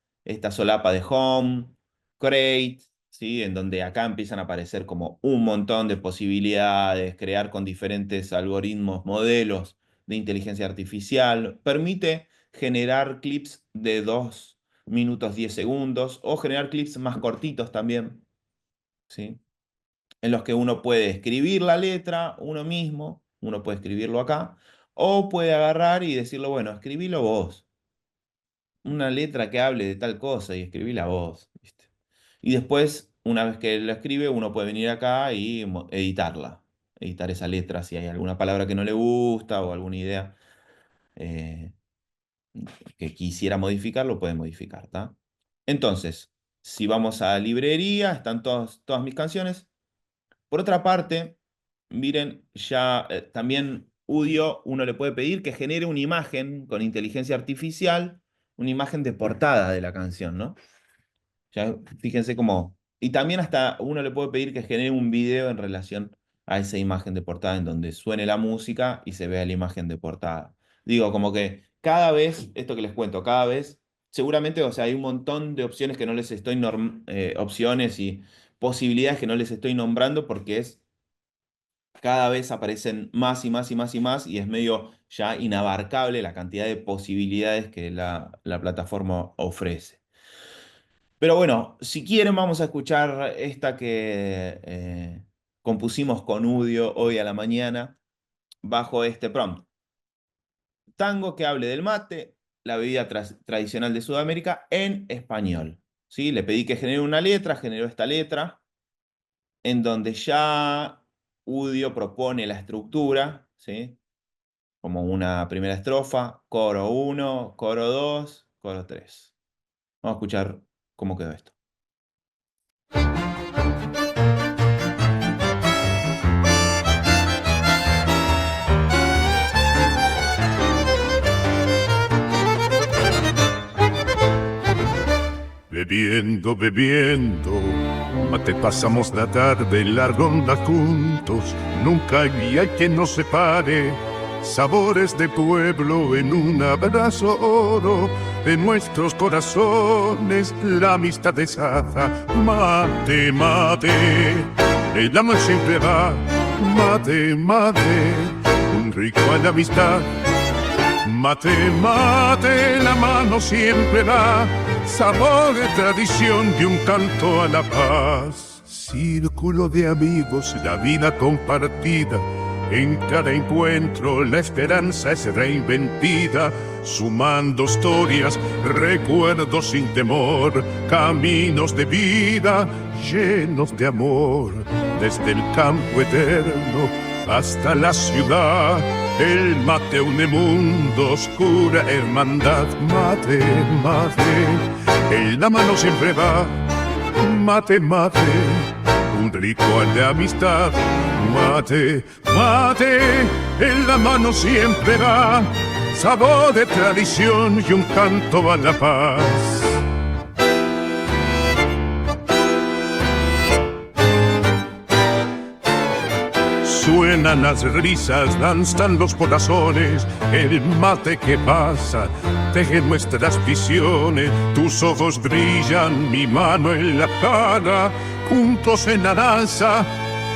solapa de Home, Create, ¿sí? En donde acá empiezan a aparecer como un montón de posibilidades, crear con diferentes algoritmos, modelos de inteligencia artificial. Permite generar clips de 2 minutos 10 segundos o generar clips más cortitos también, ¿sí? En los que uno puede escribir la letra uno mismo, uno puede escribirlo acá, o puede agarrar y decirlo, bueno, escribilo vos, una letra que hable de tal cosa y escribila vos, ¿viste? Y después, una vez que lo escribe, uno puede venir acá y editarla, editar esa letra si hay alguna palabra que no le gusta o alguna idea eh, que quisiera modificar, lo puede modificar, ¿tá? Entonces, si vamos a librería, están todas mis canciones. Por otra parte, miren, ya también Udio, uno le puede pedir que genere una imagen con inteligencia artificial, una imagen de portada de la canción, ¿no? Ya fíjense cómo. Y también hasta uno le puede pedir que genere un video en relación a esa imagen de portada en donde suene la música y se vea la imagen de portada. Digo, como que cada vez, esto que les cuento, cada vez, seguramente, o sea, hay un montón de opciones que no les estoy opciones y posibilidades que no les estoy nombrando porque cada vez aparecen más y más y más y más y es medio ya inabarcable la cantidad de posibilidades que la plataforma ofrece. Pero bueno, si quieren vamos a escuchar esta que compusimos con Udio hoy a la mañana bajo este prompt. Tango que hable del mate, la bebida tradicional de Sudamérica en español. ¿Sí? Le pedí que genere una letra, generó esta letra, en donde ya Udio propone la estructura, ¿sí? Como una primera estrofa, coro 1, coro 2, coro 3. Vamos a escuchar cómo quedó esto. Bebiendo, bebiendo, Mate, pasamos la tarde en la ronda juntos, nunca hay quien nos separe. Sabores de pueblo en un abrazo oro, de nuestros corazones la amistad deshaza. Mate, mate, el amor siempre va. Mate, mate, un ritual de amistad. Mate, mate, la mano siempre da sabor de tradición y un canto a la paz. Círculo de amigos, la vida compartida. En cada encuentro la esperanza es reinventida, sumando historias, recuerdos sin temor, caminos de vida llenos de amor. Desde el campo eterno hasta la ciudad, el mate une mundos, cura hermandad. Mate, mate, en la mano siempre va. Mate, mate, un ritual de amistad. Mate, mate, en la mano siempre va. Sabor de tradición y un canto a la paz. Suenan las risas, danzan los corazones, el mate que pasa teje nuestras visiones. Tus ojos brillan, mi mano en la cara, juntos en la danza,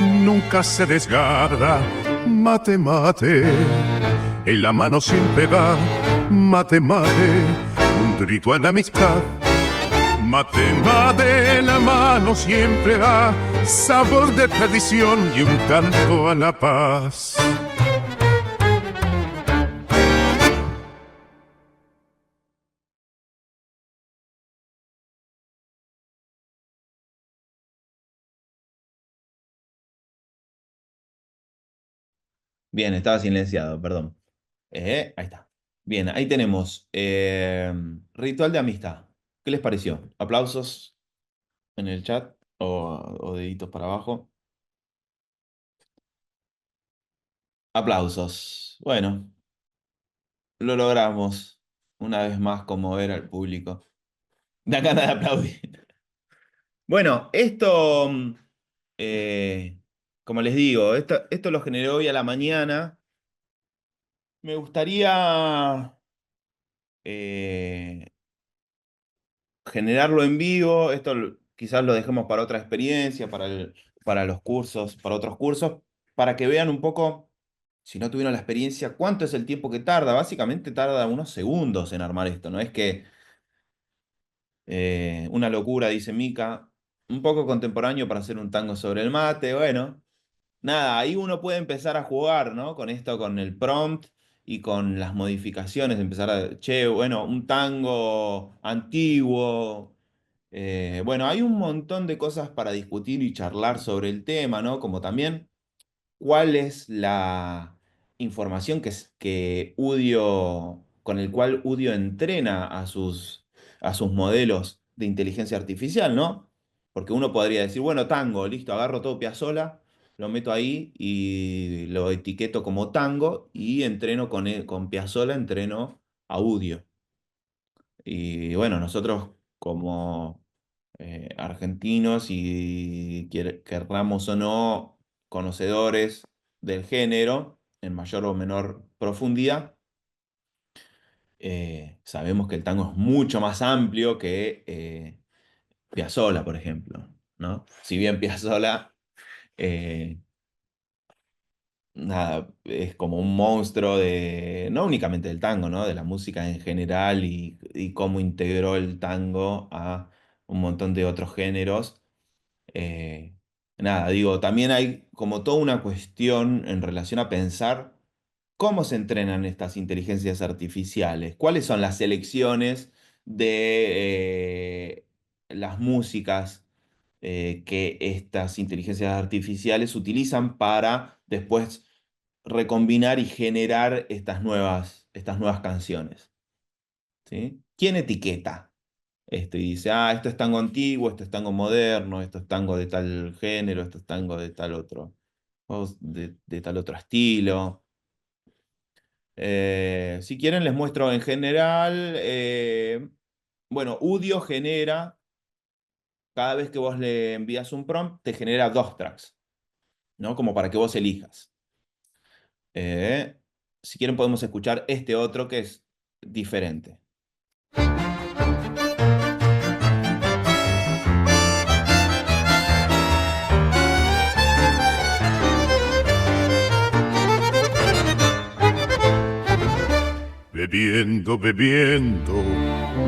nunca se desgarra. Mate, mate, en la mano siempre va. Mate, mate, un ritual de amistad. Mate, mate, en la mano siempre va, sabor de tradición y un canto a la paz. Bien, estaba silenciado, perdón. Ahí está. Bien, ahí tenemos ritual de amistad. ¿Qué les pareció? ¿Aplausos en el chat o deditos para abajo? Aplausos. Bueno, lo logramos. Una vez más conmover al público. Da ganas de aplaudir. Bueno, esto, como les digo, esto lo generé hoy a la mañana. Me gustaría eh, generarlo en vivo. Esto quizás lo dejemos para otra experiencia, para los cursos, para otros cursos, para que vean un poco, si no tuvieron la experiencia, cuánto es el tiempo que tarda. Básicamente tarda unos segundos en armar esto. No es que una locura, dice Mika. Un poco contemporáneo para hacer un tango sobre el mate. Bueno, nada, ahí uno puede empezar a jugar, ¿no? Con esto, con el prompt y con las modificaciones. Empezar che, bueno, un tango antiguo. Bueno, hay un montón de cosas para discutir y charlar sobre el tema, ¿no? Como también cuál es la información que Udio, con el cual Udio entrena a sus modelos de inteligencia artificial, ¿no? Porque uno podría decir, bueno, tango, listo, agarro todo Piazzolla, lo meto ahí y lo etiqueto como tango y entreno con Piazzolla, entreno a Udio. Y bueno, nosotros como argentinos y querramos o no, conocedores del género, en mayor o menor profundidad, sabemos que el tango es mucho más amplio que Piazzolla, por ejemplo, ¿no? Si bien Piazzolla, eh, nada, es como un monstruo de, no únicamente del tango, ¿no? De la música en general y cómo integró el tango a un montón de otros géneros. Eh, nada, digo, también hay como toda una cuestión en relación a pensar cómo se entrenan estas inteligencias artificiales, cuáles son las selecciones de las músicas que estas inteligencias artificiales utilizan para después recombinar y generar estas nuevas canciones. ¿Sí? ¿Quién etiqueta esto y dice, ah, esto es tango antiguo, esto es tango moderno, esto es tango de tal género, esto es tango de tal otro, o de tal otro estilo? Si quieren les muestro en general, bueno, Udio genera cada vez que vos le envías un prompt, te genera 2 tracks, ¿no? Como para que vos elijas. Si quieren podemos escuchar este otro que es diferente. Bebiendo, bebiendo,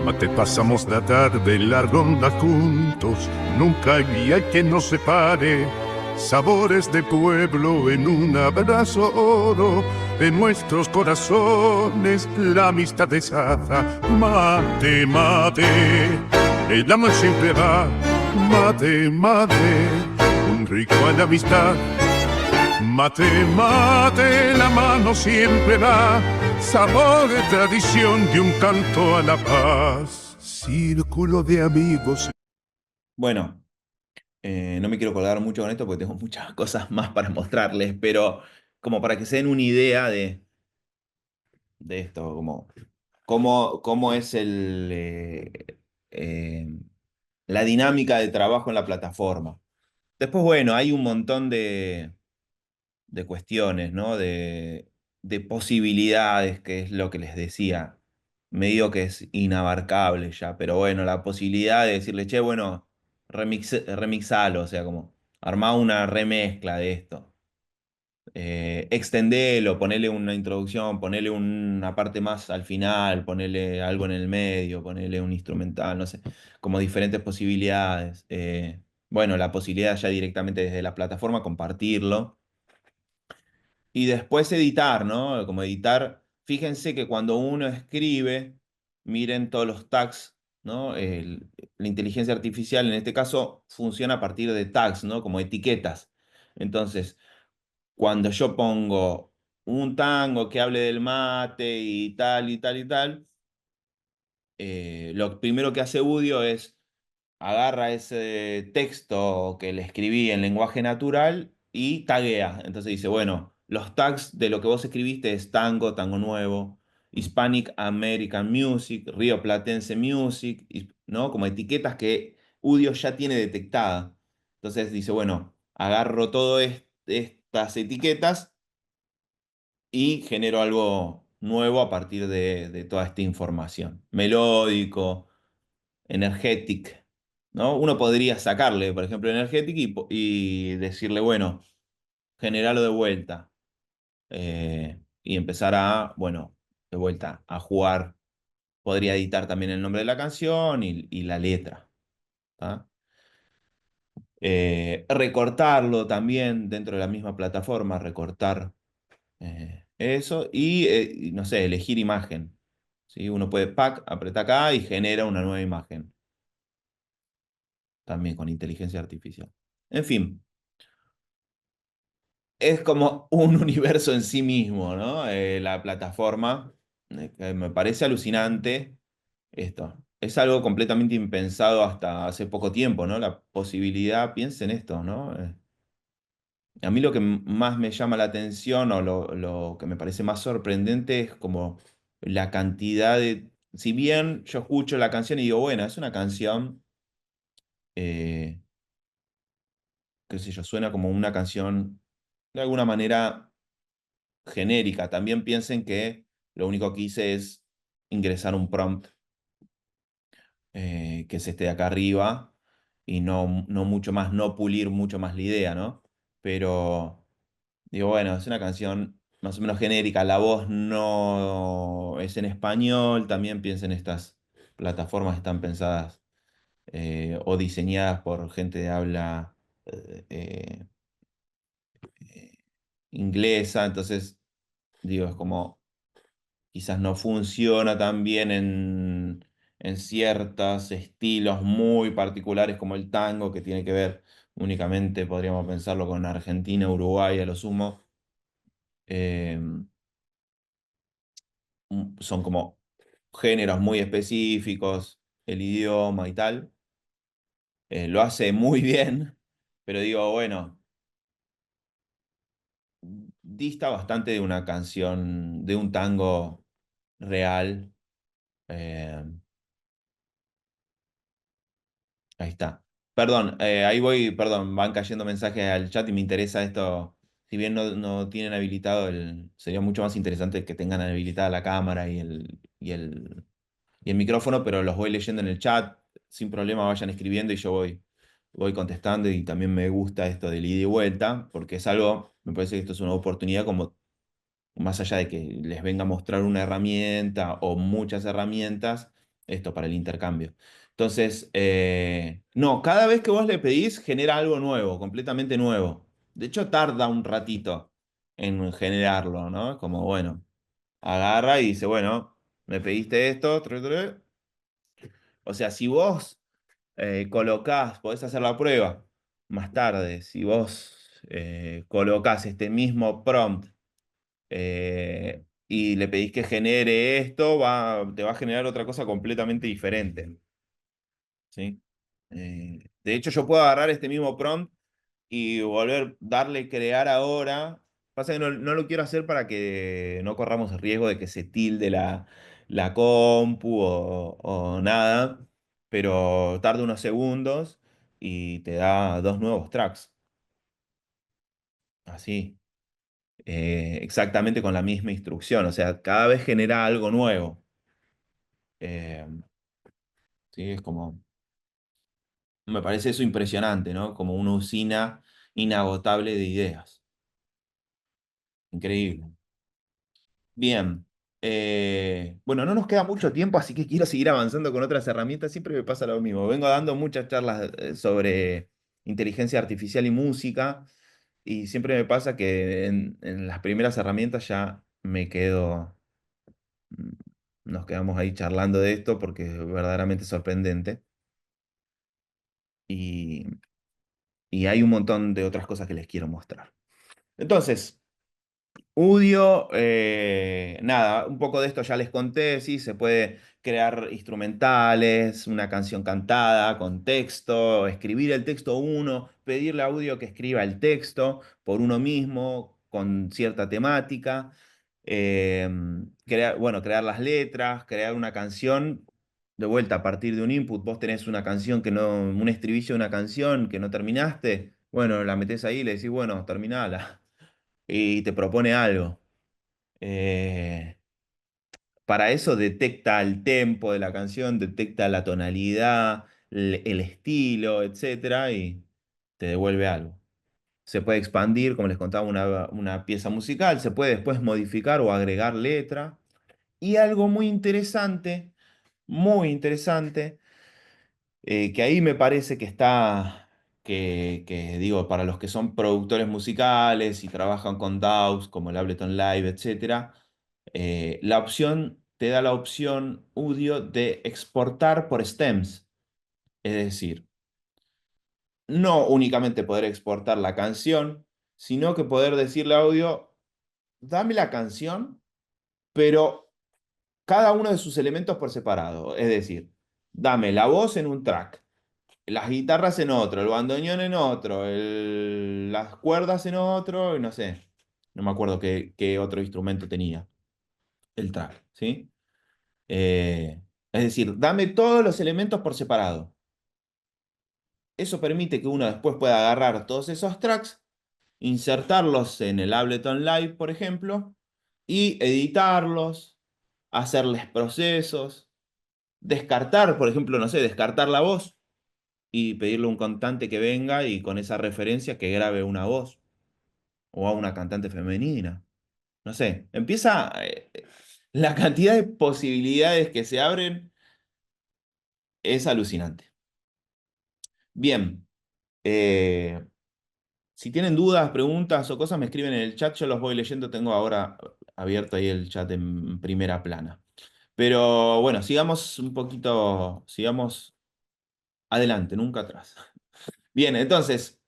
mate pasamos la tarde en la ronda juntos. Nunca hay día que nos separe. Sabores de pueblo en un abrazo oro. En nuestros corazones la amistad desata. Mate, mate, el amor siempre va. Mate, mate, un rico a la amistad. Mate, mate, la mano siempre da sabor de tradición de un canto a la paz. Círculo de amigos. Bueno, no me quiero colgar mucho con esto porque tengo muchas cosas más para mostrarles, pero como para que se den una idea de esto, como cómo es la dinámica de trabajo en la plataforma. Después, bueno, hay un montón de cuestiones, ¿no? De posibilidades, que es lo que les decía. Me digo que es inabarcable ya, pero bueno, la posibilidad de decirle, che, bueno, remixalo, o sea, como armá una remezcla de esto. Extendelo, ponele una introducción, ponele una parte más al final, ponele algo en el medio, ponele un instrumental, no sé, como diferentes posibilidades. Bueno, la posibilidad ya directamente desde la plataforma compartirlo. Y después editar, ¿no? Como editar, fíjense que cuando uno escribe, miren todos los tags, ¿no? La inteligencia artificial en este caso funciona a partir de tags, ¿no? Como etiquetas. Entonces, cuando yo pongo un tango que hable del mate y tal y tal y tal, lo primero que hace Udio es agarra ese texto que le escribí en lenguaje natural y taguea. Entonces dice, bueno, los tags de lo que vos escribiste es tango, tango nuevo, Hispanic American Music, Río Platense Music, ¿no? Como etiquetas que Udio ya tiene detectada. Entonces dice, bueno, agarro todas estas etiquetas y genero algo nuevo a partir de toda esta información. Melódico, energetic, ¿no? Uno podría sacarle, por ejemplo, energetic y decirle, bueno, generarlo de vuelta. Y empezar a, bueno, de vuelta, a jugar. Podría editar también el nombre de la canción y la letra. ¿Tá? Recortarlo también dentro de la misma plataforma, recortar eso y, no sé, elegir imagen. ¿Sí? Uno puede pack, apretar acá y genera una nueva imagen, también con inteligencia artificial. En fin, es como un universo en sí mismo, ¿no? La plataforma, que me parece alucinante esto. Es algo completamente impensado hasta hace poco tiempo, ¿no? La posibilidad, piensen esto, ¿no? A mí lo que más me llama la atención o lo que me parece más sorprendente es como la cantidad de... Si bien yo escucho la canción y digo, bueno, es una canción, eh, qué sé yo, suena como una canción de alguna manera genérica. También piensen que lo único que hice es ingresar un prompt que es este de acá arriba y no mucho más, no pulir mucho más la idea, ¿no? Pero digo, bueno, es una canción más o menos genérica, la voz no es en español, también piensen estas plataformas están pensadas o diseñadas por gente de habla eh, eh, inglesa, entonces digo, es como quizás no funciona tan bien en ciertos estilos muy particulares como el tango, que tiene que ver únicamente, podríamos pensarlo, con Argentina, Uruguay a lo sumo. Eh, Son como géneros muy específicos, el idioma y tal. Lo hace muy bien, pero digo, bueno, dista bastante de una canción, de un tango real. Eh, Ahí está. Perdón, ahí voy, perdón, van cayendo mensajes al chat y me interesa esto. Si bien no tienen habilitado sería mucho más interesante que tengan habilitada la cámara y el micrófono, pero los voy leyendo en el chat, sin problema vayan escribiendo y yo voy contestando y también me gusta esto del ida y vuelta, porque es algo, me parece que esto es una oportunidad como más allá de que les venga a mostrar una herramienta o muchas herramientas, esto para el intercambio. Entonces, no, cada vez que vos le pedís genera algo nuevo, completamente nuevo. De hecho, tarda un ratito en generarlo, ¿no? Como, bueno, agarra y dice, bueno, me pediste esto, o sea, si vos colocás, podés hacer la prueba más tarde, si vos colocás este mismo prompt y le pedís que genere esto, te va a generar otra cosa completamente diferente, ¿sí? De hecho, yo puedo agarrar este mismo prompt y darle crear ahora. Pasa que no lo quiero hacer para que no corramos el riesgo de que se tilde la compu o nada, pero tarda unos segundos y te da dos nuevos tracks, así, exactamente con la misma instrucción, o sea, cada vez genera algo nuevo. Eh, sí, es como, me parece eso impresionante, ¿no? Como una usina inagotable de ideas. Increíble. Bien. Bueno, no nos queda mucho tiempo, así que quiero seguir avanzando con otras herramientas. Siempre me pasa lo mismo. Vengo dando muchas charlas sobre inteligencia artificial y música, y siempre me pasa que en las primeras herramientas ya me quedo, mm, nos quedamos ahí charlando de esto porque es verdaderamente sorprendente. Y, y hay un montón de otras cosas que les quiero mostrar. Entonces, Udio, nada, un poco de esto ya les conté, sí, se puede crear instrumentales, una canción cantada con texto, escribir el texto uno, pedirle a Audio que escriba el texto por uno mismo, con cierta temática, bueno, crear las letras, crear una canción, de vuelta a partir de un input, vos tenés una canción un estribillo de una canción que no terminaste, bueno, la metés ahí y le decís, bueno, terminala y te propone algo. Eh, para eso detecta el tempo de la canción, detecta la tonalidad, el estilo, etcétera, y te devuelve algo. Se puede expandir, como les contaba, una pieza musical, se puede después modificar o agregar letra. Y algo muy interesante, que ahí me parece que está, digo, para los que son productores musicales y trabajan con DAWs como el Ableton Live, etcétera, te da la opción Udio de exportar por stems. Es decir, no únicamente poder exportar la canción, sino que poder decirle a Audio, dame la canción, pero cada uno de sus elementos por separado. Es decir, dame la voz en un track, las guitarras en otro, el bandoneón en otro, las cuerdas en otro, y no sé, no me acuerdo qué otro instrumento tenía el track, ¿sí? Es decir, dame todos los elementos por separado. Eso permite que uno después pueda agarrar todos esos tracks, insertarlos en el Ableton Live, por ejemplo, y editarlos, hacerles procesos, descartar, por ejemplo, no sé, descartar la voz y pedirle a un cantante que venga y con esa referencia que grabe una voz o a una cantante femenina. No sé, empieza la cantidad de posibilidades que se abren es alucinante. Bien, eh, si tienen dudas, preguntas o cosas, me escriben en el chat, yo los voy leyendo, tengo ahora abierto ahí el chat en primera plana. Pero bueno, sigamos un poquito, sigamos adelante, nunca atrás. Bien, entonces,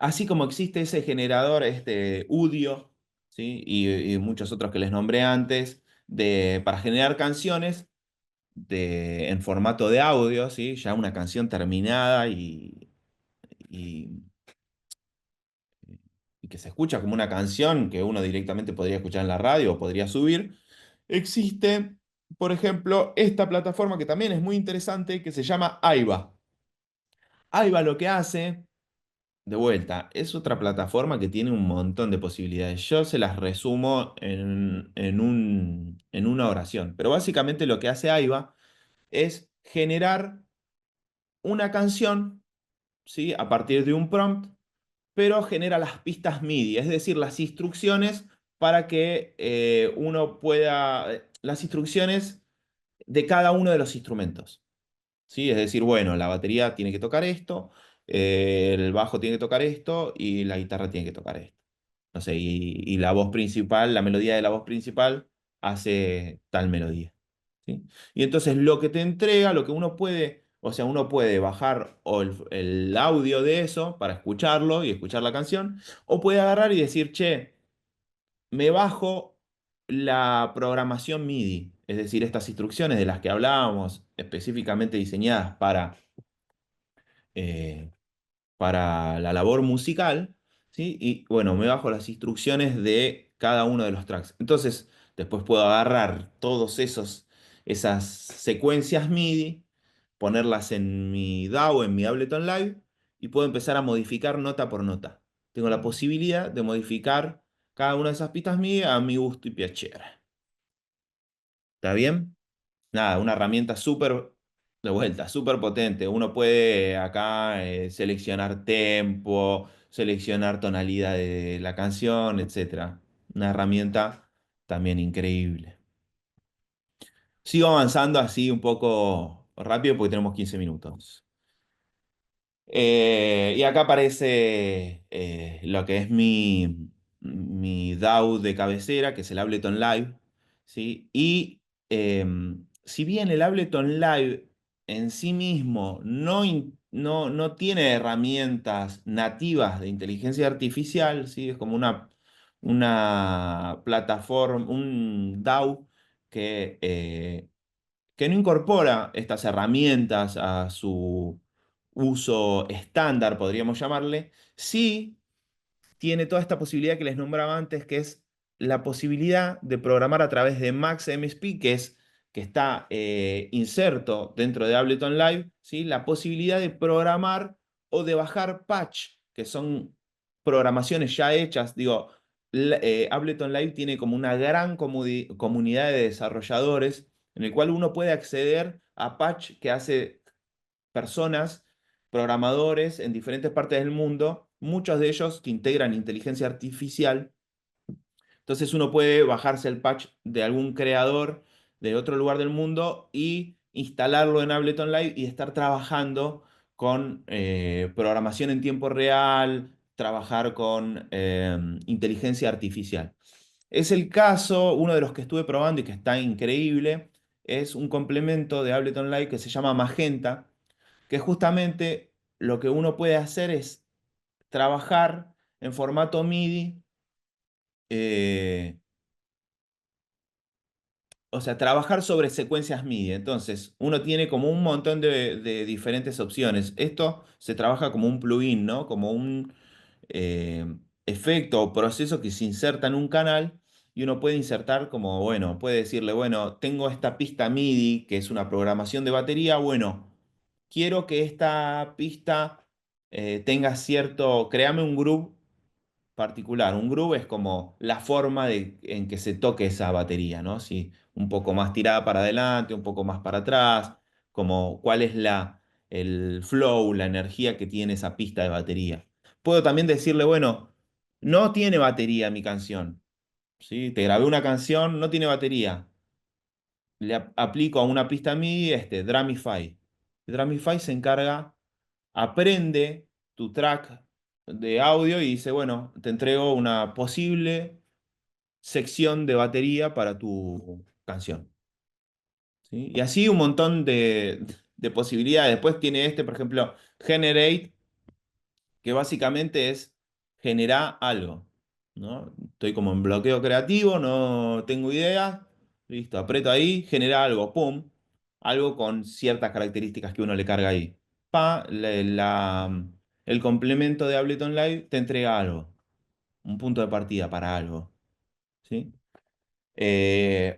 así como existe ese generador, este Udio, ¿sí? Y muchos otros que les nombré antes, para generar canciones en formato de audio, ¿sí? Ya una canción terminada y, y que se escucha como una canción que uno directamente podría escuchar en la radio o podría subir, existe, por ejemplo, esta plataforma que también es muy interesante, que se llama Aiba. Aiva lo que hace, de vuelta, es otra plataforma que tiene un montón de posibilidades. Yo se las resumo en una oración. Pero básicamente lo que hace Aiva es generar una canción, ¿sí? A partir de un prompt, pero genera las pistas MIDI, es decir, las instrucciones para que uno pueda, las instrucciones de cada uno de los instrumentos. ¿Sí? Es decir, bueno, la batería tiene que tocar esto, el bajo tiene que tocar esto y la guitarra tiene que tocar esto. No sé, y la voz principal, la melodía de la voz principal hace tal melodía. ¿Sí? Y entonces lo que te entrega, lo que uno puede, o sea, uno puede bajar el audio de eso para escucharlo y escuchar la canción, o puede agarrar y decir, che, me bajo la programación MIDI, es decir, estas instrucciones de las que hablábamos, específicamente diseñadas eh, para la labor musical, ¿sí? Y bueno, me bajo las instrucciones de cada uno de los tracks. Entonces, después puedo agarrar esas secuencias MIDI, ponerlas en mi DAW, en mi Ableton Live, y puedo empezar a modificar nota por nota. Tengo la posibilidad de modificar cada una de esas pistas MIDI a mi gusto y piacere. ¿Está bien? Nada, una herramienta súper, de vuelta, súper potente. Uno puede acá seleccionar tempo, seleccionar tonalidad de la canción, etcétera. Una herramienta también increíble. Sigo avanzando así un poco rápido porque tenemos 15 minutos. Y acá aparece lo que es mi DAW de cabecera, que es el Ableton Live, ¿sí? Y si bien el Ableton Live en sí mismo no tiene herramientas nativas de inteligencia artificial, ¿sí? Es como una plataforma, un DAW que no incorpora estas herramientas a su uso estándar, podríamos llamarle, sí tiene toda esta posibilidad que les nombraba antes, que es la posibilidad de programar a través de Max MSP, que está inserto dentro de Ableton Live, ¿sí? La posibilidad de programar o de bajar patch, que son programaciones ya hechas. Digo, Ableton Live tiene como una gran comunidad de desarrolladores en el cual uno puede acceder a patch que hace personas, programadores en diferentes partes del mundo, muchos de ellos que integran inteligencia artificial. Entonces uno puede bajarse el patch de algún creador de otro lugar del mundo y instalarlo en Ableton Live y estar trabajando con programación en tiempo real, trabajar con inteligencia artificial. Es el caso, uno de los que estuve probando y que está increíble, es un complemento de Ableton Live que se llama Magenta, que justamente lo que uno puede hacer es trabajar en formato MIDI, eh, o sea, trabajar sobre secuencias MIDI. Entonces, uno tiene como un montón de diferentes opciones. Esto se trabaja como un plugin, ¿no? Como un eh, efecto o proceso que se inserta en un canal y uno puede insertar como, bueno, puede decirle, bueno, tengo esta pista MIDI, que es una programación de batería, bueno, quiero que esta pista tenga cierto, créame un groove particular. Un groove es como la forma en que se toque esa batería, ¿no? Si un poco más tirada para adelante, un poco más para atrás, como cuál es el flow, la energía que tiene esa pista de batería. Puedo también decirle, bueno, no tiene batería mi canción, ¿sí? Te grabé una canción, no tiene batería. Aplico a una pista MIDI Drumify. Drumify se encarga, aprende tu track de audio y dice, bueno, te entrego una posible sección de batería para tu canción. ¿Sí? Y así un montón de posibilidades. Después tiene por ejemplo, Generate, que básicamente es generar algo, ¿no? Estoy como en bloqueo creativo, no tengo idea, listo, aprieto ahí, genera algo, pum, algo con ciertas características que uno le carga ahí. El complemento de Ableton Live te entrega algo, un punto de partida para algo, ¿sí?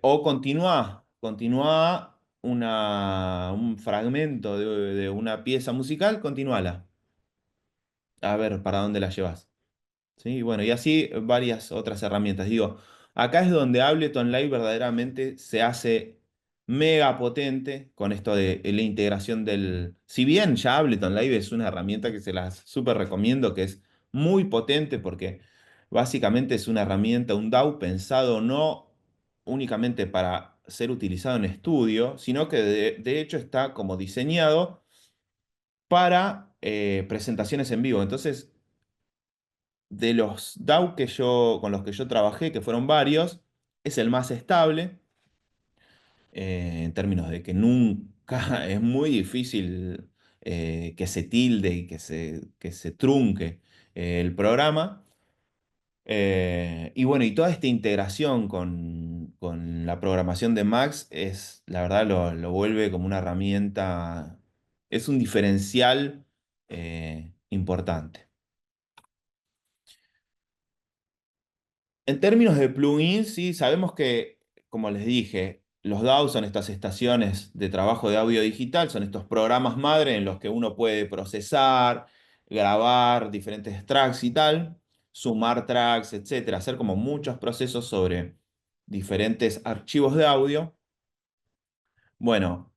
O continúa, continúa. un fragmento de una pieza musical, continuala. A ver para dónde la llevas. ¿Sí? Bueno, y así varias otras herramientas. Digo, acá es donde Ableton Live verdaderamente se hace mega potente con esto de la integración del... Si bien ya Ableton Live es una herramienta que se las súper recomiendo, que es muy potente porque básicamente es una herramienta, un DAW pensado no únicamente para ser utilizado en estudio, sino que de hecho está como diseñado para presentaciones en vivo. Entonces, de los DAW con los que yo trabajé, que fueron varios, es el más estable, en términos de que nunca es muy difícil que se tilde y que se trunque el programa. Y bueno, y toda esta integración con la programación de Max es, la verdad, lo vuelve como una herramienta, es un diferencial importante. En términos de plugins, sí, sabemos que, como les dije, los DAW son estas estaciones de trabajo de audio digital, son estos programas madre en los que uno puede procesar, grabar diferentes tracks y tal, sumar tracks, etcétera, hacer como muchos procesos sobre diferentes archivos de audio. Bueno,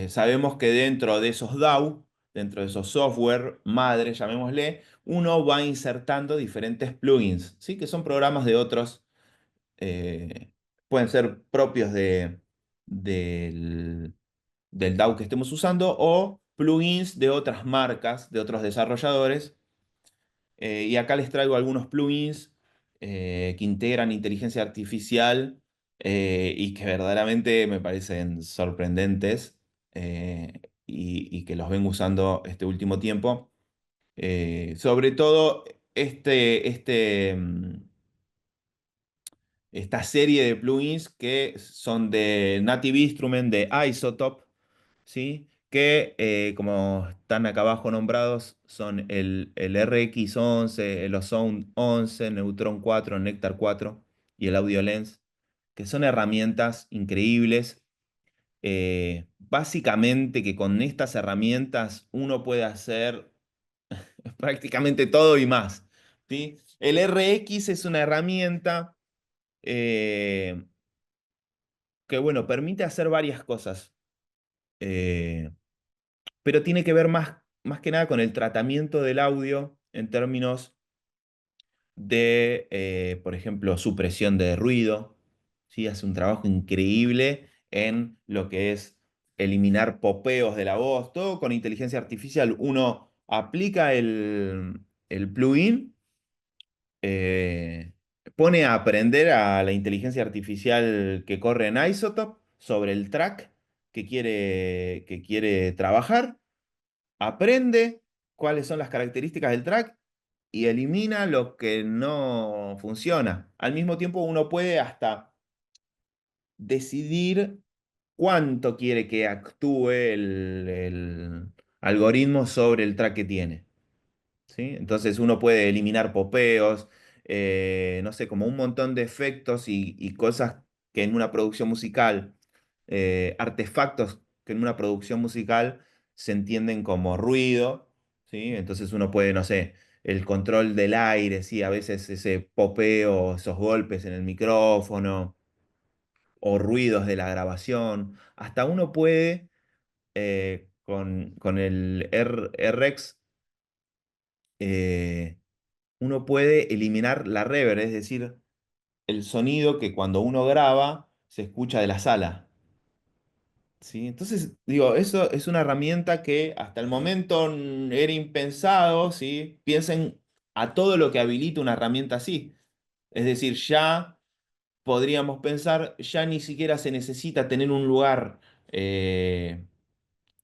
sabemos que dentro de esos DAW, dentro de esos software madre, llamémosle, uno va insertando diferentes plugins, ¿sí? Que son programas de otros pueden ser propios del, del DAW que estemos usando o plugins de otras marcas, de otros desarrolladores. Y acá les traigo algunos plugins que integran inteligencia artificial y que verdaderamente me parecen sorprendentes y que los vengo usando este último tiempo. Sobre todo esta serie de plugins que son de Native Instrument, de Isotope, ¿sí? Que como están acá abajo nombrados son el RX11, el Ozone 11, Neutron 4, Nectar 4 y el Audio Lens, que son herramientas increíbles. Básicamente que con estas herramientas uno puede hacer prácticamente todo y más, ¿sí? El RX es una herramienta eh, que bueno, permite hacer varias cosas, eh, pero tiene que ver más que nada con el tratamiento del audio en términos de, por ejemplo, supresión de ruido, ¿sí? Hace un trabajo increíble en lo que es eliminar popeos de la voz, todo con inteligencia artificial. Uno aplica el plugin eh, pone a aprender a la inteligencia artificial que corre en Isotope sobre el track que quiere trabajar, aprende cuáles son las características del track y elimina lo que no funciona. Al mismo tiempo, uno puede hasta decidir cuánto quiere que actúe el algoritmo sobre el track que tiene. ¿Sí? Entonces uno puede eliminar popeos, no sé, como un montón de efectos y cosas que en una producción musical, artefactos que en una producción musical se entienden como ruido, ¿sí? Entonces uno puede, no sé, el control del aire, ¿sí? A veces ese popeo, esos golpes en el micrófono o ruidos de la grabación. Hasta uno puede, con el RX, uno puede eliminar la reverb, es decir, el sonido que cuando uno graba se escucha de la sala. ¿Sí? Entonces, digo, eso es una herramienta que hasta el momento era impensado, ¿sí? Piensen a todo lo que habilita una herramienta así. Es decir, ya podríamos pensar, ya ni siquiera se necesita tener un lugar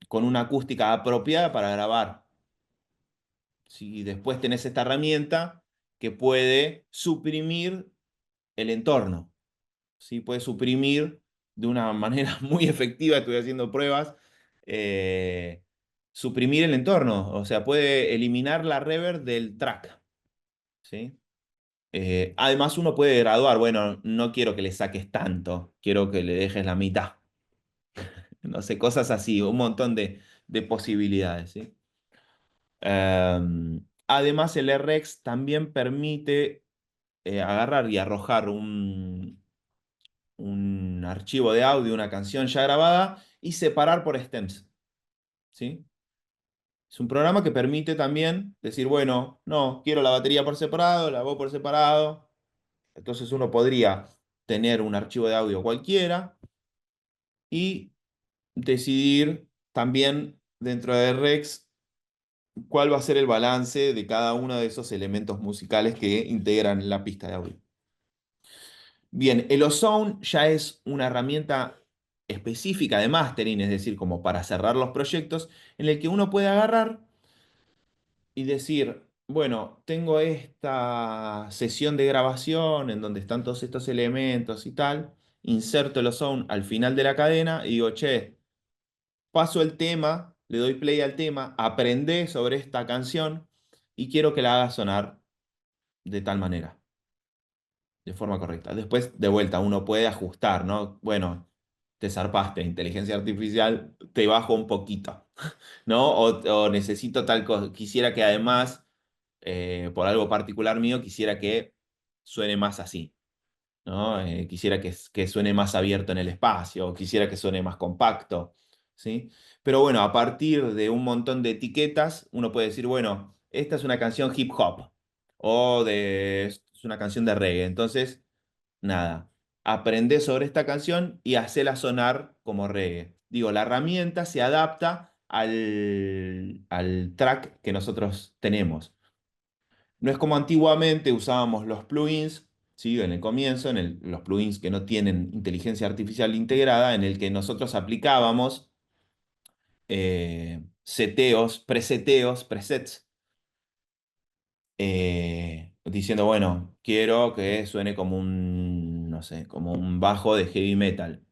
con una acústica apropiada para grabar. ¿Sí? Después tenés esta herramienta que puede suprimir el entorno, ¿sí? Puede suprimir de una manera muy efectiva, estoy haciendo pruebas, eh, suprimir el entorno, o sea, puede eliminar la reverb del track, ¿sí? Además uno puede graduar, bueno, no quiero que le saques tanto, quiero que le dejes la mitad. No sé, cosas así, un montón de posibilidades, ¿sí? Además, el RX también permite agarrar y arrojar un archivo de audio, una canción ya grabada, y separar por stems, ¿sí? Es un programa que permite también decir, bueno, no, quiero la batería por separado, la voz por separado. Entonces uno podría tener un archivo de audio cualquiera y decidir también dentro de Rex cuál va a ser el balance de cada uno de esos elementos musicales que integran la pista de audio. Bien, el Ozone ya es una herramienta específica de mastering, es decir, como para cerrar los proyectos, en el que uno puede agarrar y decir, bueno, tengo esta sesión de grabación en donde están todos estos elementos y tal, inserto el Ozone al final de la cadena y digo, che, paso el tema, le doy play al tema, aprendé sobre esta canción y quiero que la haga sonar de tal manera, de forma correcta. Después, de vuelta, uno puede ajustar, ¿no? Bueno, te zarpaste, inteligencia artificial, te bajo un poquito, ¿no? O necesito tal cosa, quisiera que además, por algo particular mío, quisiera que suene más así. ¿No? Quisiera que suene más abierto en el espacio, quisiera que suene más compacto, ¿sí? Pero bueno, a partir de un montón de etiquetas, uno puede decir, bueno, esta es una canción hip hop es una canción de reggae. Entonces, nada, aprende sobre esta canción y hacela sonar como reggae. Digo, la herramienta se adapta al track que nosotros tenemos. No es como antiguamente usábamos los plugins, ¿sí? En el comienzo, los plugins que no tienen inteligencia artificial integrada, en el que nosotros aplicábamos seteos, preseteos, presets, diciendo, bueno, quiero que suene como un, no sé, como un bajo de heavy metal.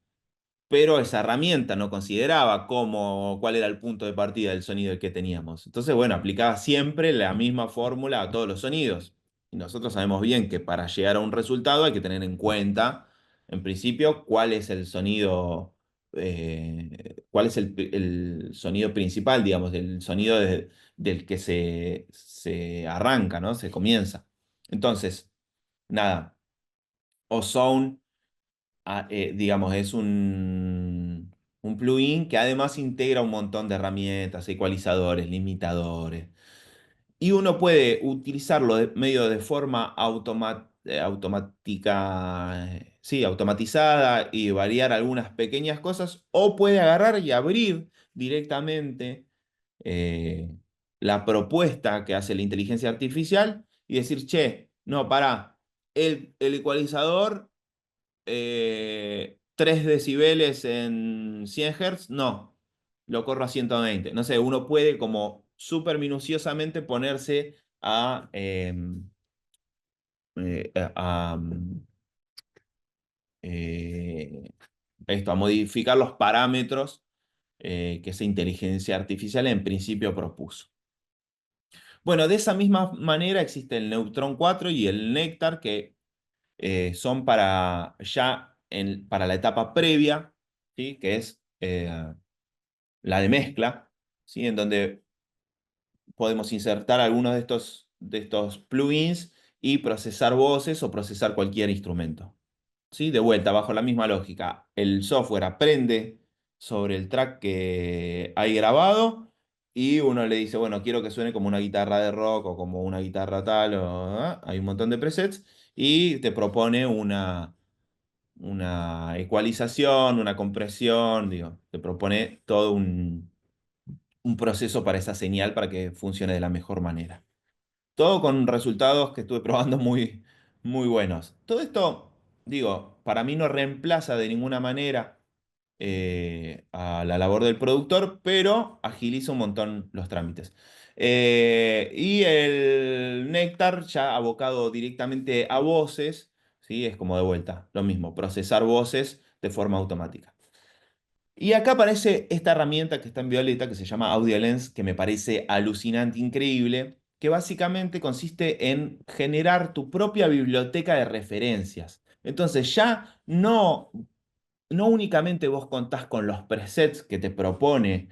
Pero esa herramienta no consideraba cuál era el punto de partida del sonido que teníamos. Entonces, bueno, aplicaba siempre la misma fórmula a todos los sonidos. Y nosotros sabemos bien que para llegar a un resultado hay que tener en cuenta, en principio, cuál es el sonido, cuál es el sonido principal, digamos, el sonido del que se arranca, ¿no? Se comienza. Entonces, nada, Ozone digamos, es un plugin que además integra un montón de herramientas, ecualizadores, limitadores. Y uno puede utilizarlo medio de forma automática, sí, automatizada y variar algunas pequeñas cosas, o puede agarrar y abrir directamente eh, la propuesta que hace la inteligencia artificial y decir, che, no, pará, el ecualizador 3 decibeles en 100 Hz, no, lo corro a 120. No sé, uno puede como súper minuciosamente ponerse a, eh, a modificar los parámetros que esa inteligencia artificial en principio propuso. Bueno, de esa misma manera existe el Neutron 4 y el Nectar, que son para la etapa previa, ¿sí? Que es la de mezcla, ¿sí? En donde podemos insertar algunos de estos plugins y procesar voces o procesar cualquier instrumento. ¿Sí? De vuelta, bajo la misma lógica, el software aprende sobre el track que hay grabado y uno le dice, bueno, quiero que suene como una guitarra de rock o como una guitarra tal, hay un montón de presets y te propone una ecualización, una compresión, digo, te propone todo un proceso para esa señal para que funcione de la mejor manera. Todo con resultados que estuve probando muy, muy buenos. Todo esto, digo, para mí no reemplaza de ninguna manera a la labor del productor, pero agiliza un montón los trámites. Y el Nectar ya abocado directamente a voces, ¿sí? Es como de vuelta, lo mismo, procesar voces de forma automática. Y acá aparece esta herramienta que está en violeta, que se llama AudioLens, que me parece alucinante, increíble, que básicamente consiste en generar tu propia biblioteca de referencias. Entonces ya no no únicamente vos contás con los presets que te propone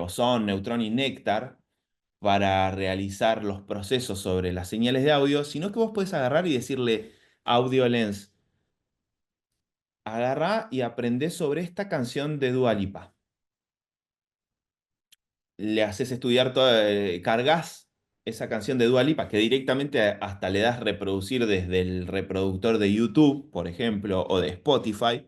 Ozone, Neutron y Nectar para realizar los procesos sobre las señales de audio, sino que vos podés agarrar y decirle a AudioLens, agarrá y aprendé sobre esta canción de Dua Lipa. Le haces estudiar todo, cargas esa canción de Dua Lipa, que directamente hasta le das reproducir desde el reproductor de YouTube, por ejemplo, o de Spotify.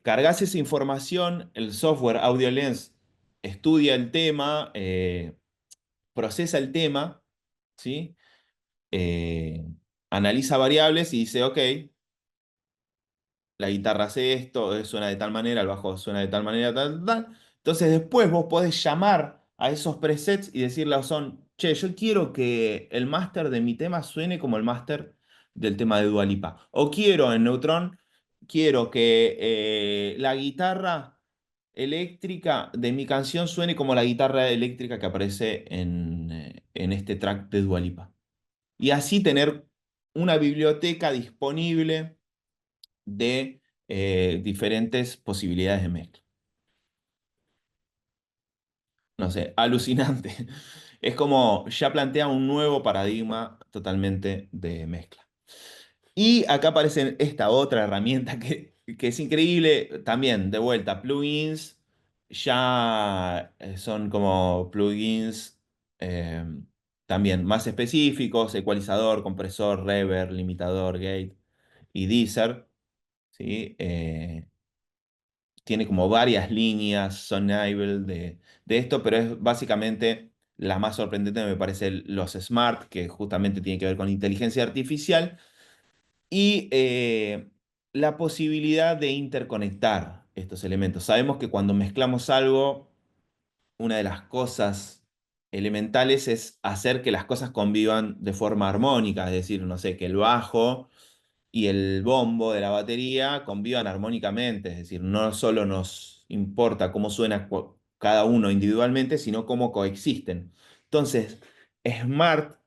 Cargas esa información, el software AudioLens estudia el tema, procesa el tema, ¿sí? Eh, Analiza variables y dice, ok, la guitarra hace esto, suena de tal manera, el bajo suena de tal manera, tal, tal. Entonces después vos podés llamar a esos presets y decirle a Ozone, che, yo quiero que el máster de mi tema suene como el máster del tema de Dua Lipa. O quiero en Neutron, quiero que la guitarra eléctrica de mi canción suene como la guitarra eléctrica que aparece en este track de Dua Lipa. Y así tener una biblioteca disponible de diferentes posibilidades de mezcla. No sé, alucinante. Es como ya plantea un nuevo paradigma totalmente de mezcla. Y acá aparece esta otra herramienta que es increíble. También, de vuelta, plugins. Ya son como plugins eh, también más específicos. Ecualizador, compresor, reverb, limitador, gate y deezer. ¿Sí? Tiene como varias líneas, Sonable de esto, pero es básicamente la más sorprendente, me parece, los Smart, que justamente tiene que ver con inteligencia artificial, y la posibilidad de interconectar estos elementos. Sabemos que cuando mezclamos algo, una de las cosas elementales es hacer que las cosas convivan de forma armónica, es decir, no sé, que el bajo y el bombo de la batería convivan armónicamente, es decir, no solo nos importa cómo suena cada uno individualmente, sino cómo coexisten. Entonces, Smart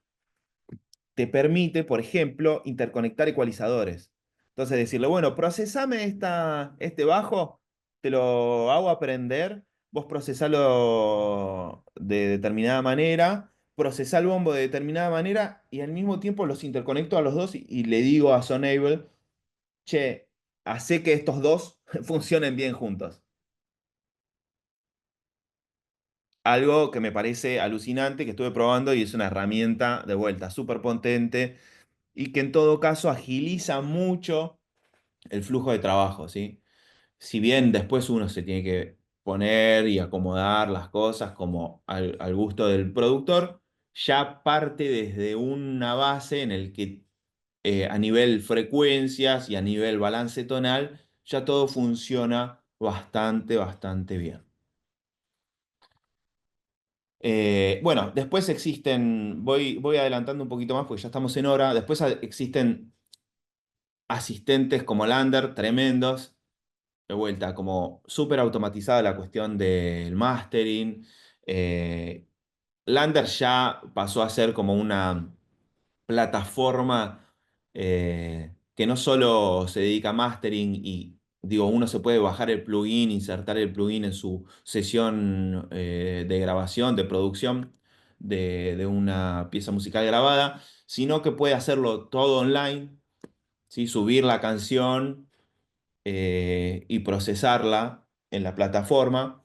te permite, por ejemplo, interconectar ecualizadores. Entonces, decirle, bueno, procesame este bajo, te lo hago aprender, vos procesalo de determinada manera, procesá el bombo de determinada manera y al mismo tiempo los interconecto a los dos y le digo a Sonable, che, hace que estos dos funcionen bien juntos. Algo que me parece alucinante, que estuve probando y es una herramienta de vuelta súper potente y que en todo caso agiliza mucho el flujo de trabajo, ¿sí? Si bien después uno se tiene que poner y acomodar las cosas como al gusto del productor, ya parte desde una base en el que a nivel frecuencias y a nivel balance tonal, ya todo funciona bastante bien. Bueno, después existen, voy adelantando un poquito más porque ya estamos en hora, después existen asistentes como Lander, tremendos, de vuelta, como súper automatizada la cuestión del mastering. Eh, Lander ya pasó a ser como una plataforma que no solo se dedica a mastering y digo, uno se puede bajar el plugin, insertar el plugin en su sesión de grabación, de producción de una pieza musical grabada, sino que puede hacerlo todo online, ¿sí? Subir la canción y procesarla en la plataforma.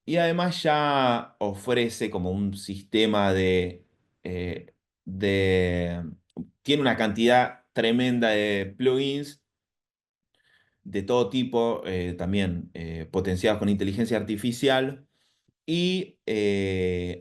Y además ya ofrece como un sistema eh, de... Tiene una cantidad tremenda de plugins de todo tipo, también potenciados con inteligencia artificial. Y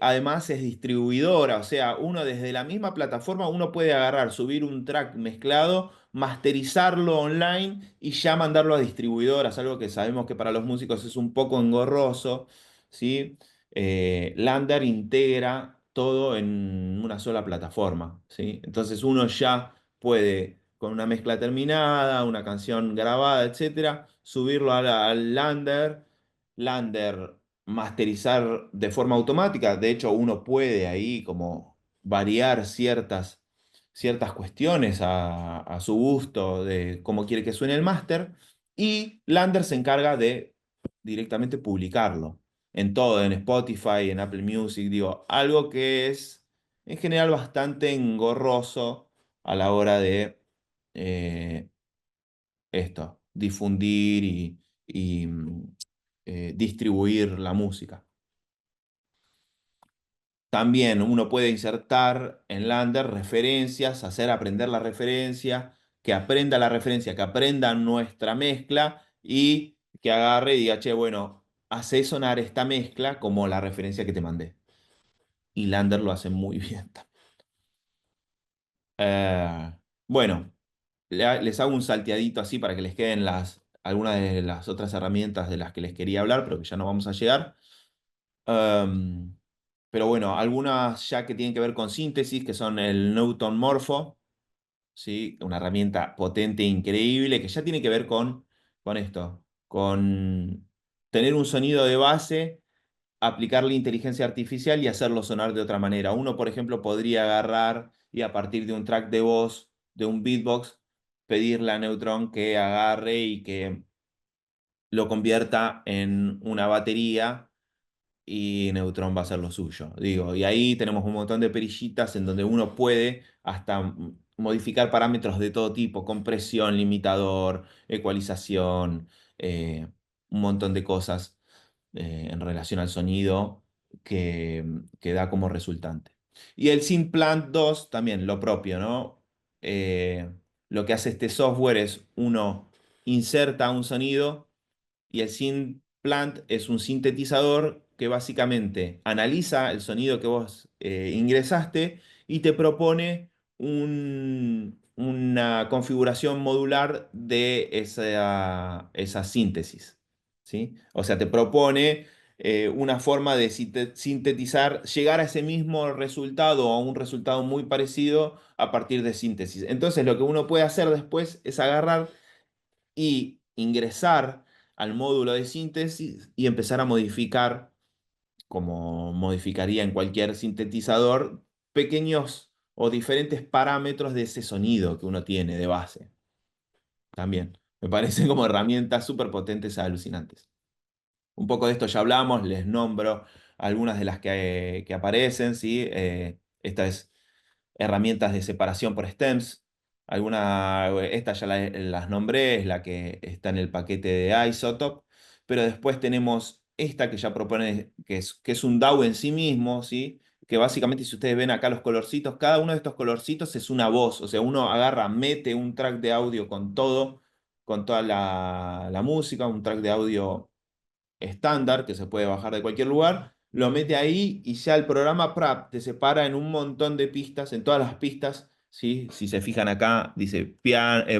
además es distribuidora, o sea, uno desde la misma plataforma, uno puede agarrar, subir un track mezclado, masterizarlo online y ya mandarlo a distribuidoras, algo que sabemos que para los músicos es un poco engorroso, ¿sí? Lander integra todo en una sola plataforma, ¿sí? Entonces uno ya puede, con una mezcla terminada, una canción grabada, etcétera, subirlo al Lander. Lander masterizar de forma automática. De hecho, uno puede ahí como variar ciertas cuestiones a su gusto de cómo quiere que suene el máster. Y Lander se encarga de directamente publicarlo en todo, en Spotify, en Apple Music, digo, algo que es en general bastante engorroso a la hora de eh, difundir y distribuir la música. También uno puede insertar en Lander referencias, hacer aprender la referencia, que aprenda la referencia, que aprenda nuestra mezcla y que agarre y diga, che, bueno, hace sonar esta mezcla como la referencia que te mandé. Y Lander lo hace muy bien. Eh, bueno, les hago un salteadito así para que les queden algunas de las otras herramientas de las que les quería hablar, pero que ya no vamos a llegar. Um, pero bueno, algunas ya que tienen que ver con síntesis, que son el Newton Morpho, ¿sí? Una herramienta potente e increíble, que ya tiene que ver con esto, con tener un sonido de base, aplicarle inteligencia artificial y hacerlo sonar de otra manera. Uno, por ejemplo, podría agarrar y a partir de un track de voz, de un beatbox, pedirle a Neutron que agarre y que lo convierta en una batería y Neutron va a hacer lo suyo. Digo, y ahí tenemos un montón de perillitas en donde uno puede hasta modificar parámetros de todo tipo, compresión, limitador, ecualización, un montón de cosas en relación al sonido que da como resultante. Y el Synplant 2 también, lo propio, ¿no? Lo que hace este software es uno inserta un sonido y el Synplant es un sintetizador que básicamente analiza el sonido que vos ingresaste y te propone una configuración modular de esa síntesis, ¿sí? O sea, te propone una forma de sintetizar, llegar a ese mismo resultado o a un resultado muy parecido a partir de síntesis. Entonces, lo que uno puede hacer después es agarrar y ingresar al módulo de síntesis y empezar a modificar, como modificaría en cualquier sintetizador, pequeños o diferentes parámetros de ese sonido que uno tiene de base. También. Me parecen como herramientas súper potentes, alucinantes. Un poco de esto ya hablamos, les nombro algunas de las que aparecen, ¿sí? Esta es herramientas de separación por stems. Estas ya las nombré, es la que está en el paquete de Isotope, pero después tenemos esta que ya propone, que es un DAW en sí mismo, ¿sí? Que básicamente, si ustedes ven acá los colorcitos, cada uno de estos colorcitos es una voz, o sea, uno agarra, mete un track de audio con todo, con toda la música, un track de audio estándar que se puede bajar de cualquier lugar, lo mete ahí y ya el programa PRAP te separa en un montón de pistas, en todas las pistas, ¿sí? Si se fijan acá, dice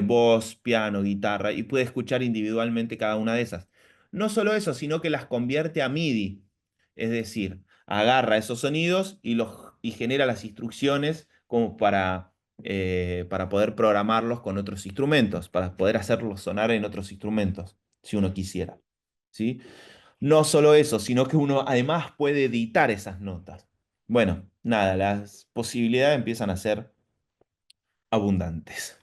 voz, piano, guitarra, y puede escuchar individualmente cada una de esas. No solo eso, sino que las convierte a MIDI, es decir, agarra esos sonidos y genera las instrucciones como para poder programarlos con otros instrumentos, para poder hacerlos sonar en otros instrumentos, si uno quisiera. ¿Sí? No solo eso, sino que uno además puede editar esas notas. Bueno, nada, las posibilidades empiezan a ser abundantes.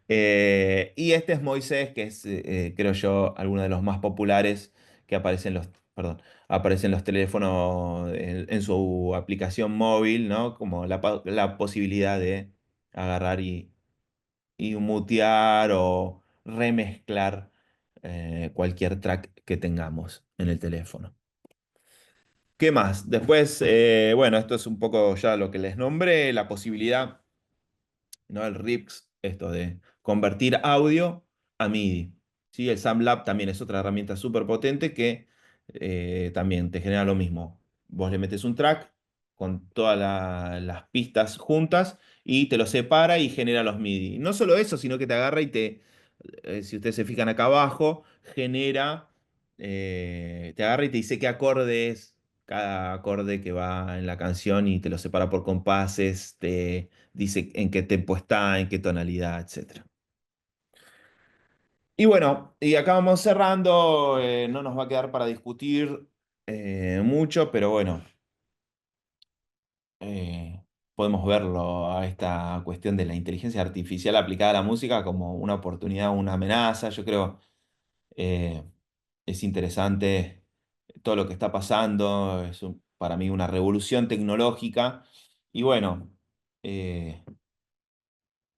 Y este es Moisés, que es, creo yo, alguno de los más populares que aparecen los teléfonos en su aplicación móvil, ¿no? Como la posibilidad de agarrar y mutear o remezclar cualquier track que tengamos en el teléfono. ¿Qué más? Después, bueno, esto es un poco ya lo que les nombré, la posibilidad, ¿no? El RIPS, esto de convertir audio a MIDI. ¿Sí? El SamLab también es otra herramienta súper potente que también te genera lo mismo. Vos le metes un track con todas las pistas juntas y te lo separa y genera los MIDI. No solo eso, sino que te agarra y si ustedes se fijan acá abajo, te agarra y te dice qué acorde es cada acorde que va en la canción y te lo separa por compases, te dice en qué tempo está, en qué tonalidad, etcétera. Y bueno, y acá vamos cerrando, no nos va a quedar para discutir mucho, pero bueno, eh, podemos verlo a esta cuestión de la inteligencia artificial aplicada a la música como una oportunidad, una amenaza. Yo creo Eh, es interesante todo lo que está pasando, es para mí una revolución tecnológica y bueno, eh,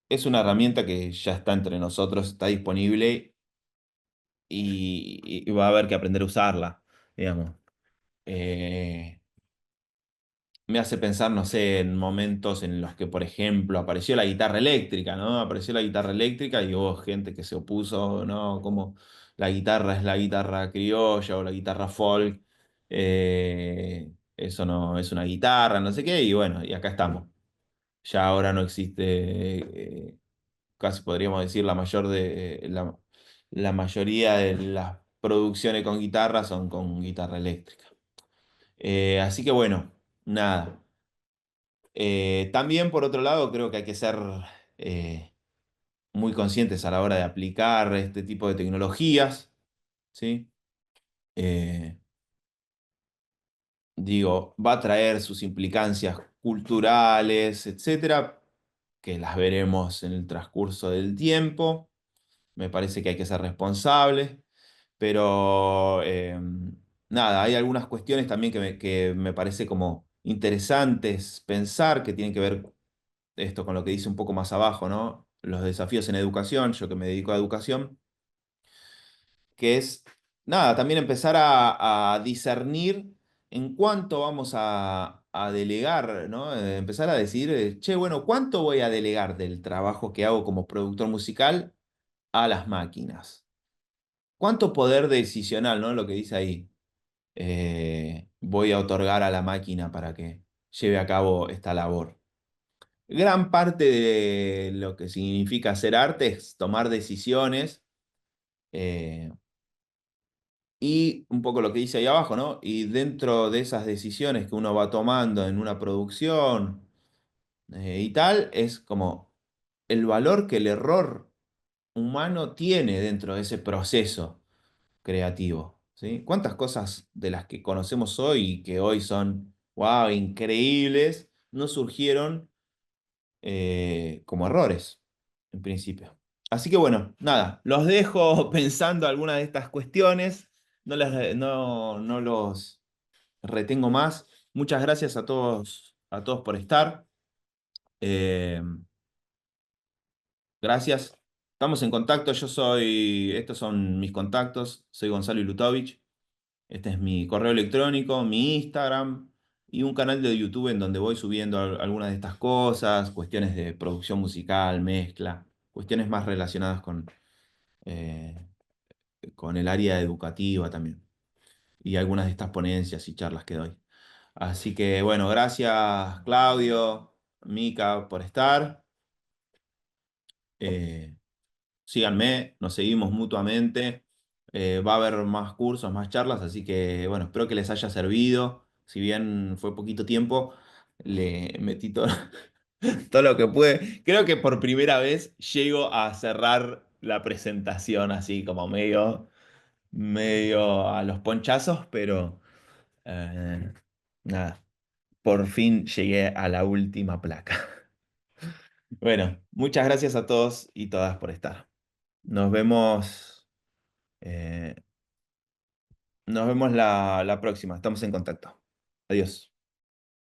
es una herramienta que ya está entre nosotros, está disponible y va a haber que aprender a usarla, digamos. Eh, Me hace pensar, no sé, en momentos en los que, por ejemplo, apareció la guitarra eléctrica, ¿no? Apareció la guitarra eléctrica y hubo gente que se opuso, ¿no? Como la guitarra es la guitarra criolla o la guitarra folk. Eso no es una guitarra, no sé qué, y bueno, y acá estamos. Ya ahora no existe, casi podríamos decir, la mayoría de las producciones con guitarra son con guitarra eléctrica. Así que bueno, nada. También, por otro lado, creo que hay que ser eh, muy conscientes a la hora de aplicar este tipo de tecnologías, ¿sí? Eh, Digo, va a traer sus implicancias culturales, etcétera, que las veremos en el transcurso del tiempo. Me parece que hay que ser responsables, pero nada, hay algunas cuestiones también que me parece como interesantes pensar, que tienen que ver esto con lo que dice un poco más abajo, ¿no? Los desafíos en educación, yo que me dedico a educación, que es, nada, también empezar a discernir en cuánto vamos a delegar, ¿no? Empezar a decir, che, bueno, ¿cuánto voy a delegar del trabajo que hago como productor musical a las máquinas? ¿Cuánto poder decisional, ¿no? Lo que dice ahí, voy a otorgar a la máquina para que lleve a cabo esta labor. Gran parte de lo que significa hacer arte es tomar decisiones eh, y un poco lo que dice ahí abajo, ¿no? Y dentro de esas decisiones que uno va tomando en una producción y tal, es como el valor que el error humano tiene dentro de ese proceso creativo, ¿sí? ¿Cuántas cosas de las que conocemos hoy y que hoy son, wow, increíbles, no surgieron como errores, en principio? Así que bueno, nada, los dejo pensando algunas de estas cuestiones, no los retengo más. Muchas gracias a todos por estar. Eh, Gracias. Estamos en contacto. Estos son mis contactos. Soy Gonzalo Ilutovich. Este es mi correo electrónico, mi Instagram y un canal de YouTube en donde voy subiendo algunas de estas cosas, cuestiones de producción musical, mezcla, cuestiones más relacionadas eh, con el área educativa también y algunas de estas ponencias y charlas que doy. Así que bueno, gracias Claudio, Mica por estar. Eh, Síganme, nos seguimos mutuamente. Va a haber más cursos, más charlas, así que bueno, espero que les haya servido. Si bien fue poquito tiempo, le metí todo, todo lo que pude. Creo que por primera vez llego a cerrar la presentación así como medio a los ponchazos, pero eh, nada, por fin llegué a la última placa. Bueno, muchas gracias a todos y todas por estar. Nos vemos. Eh, Nos vemos la próxima. Estamos en contacto. Adiós.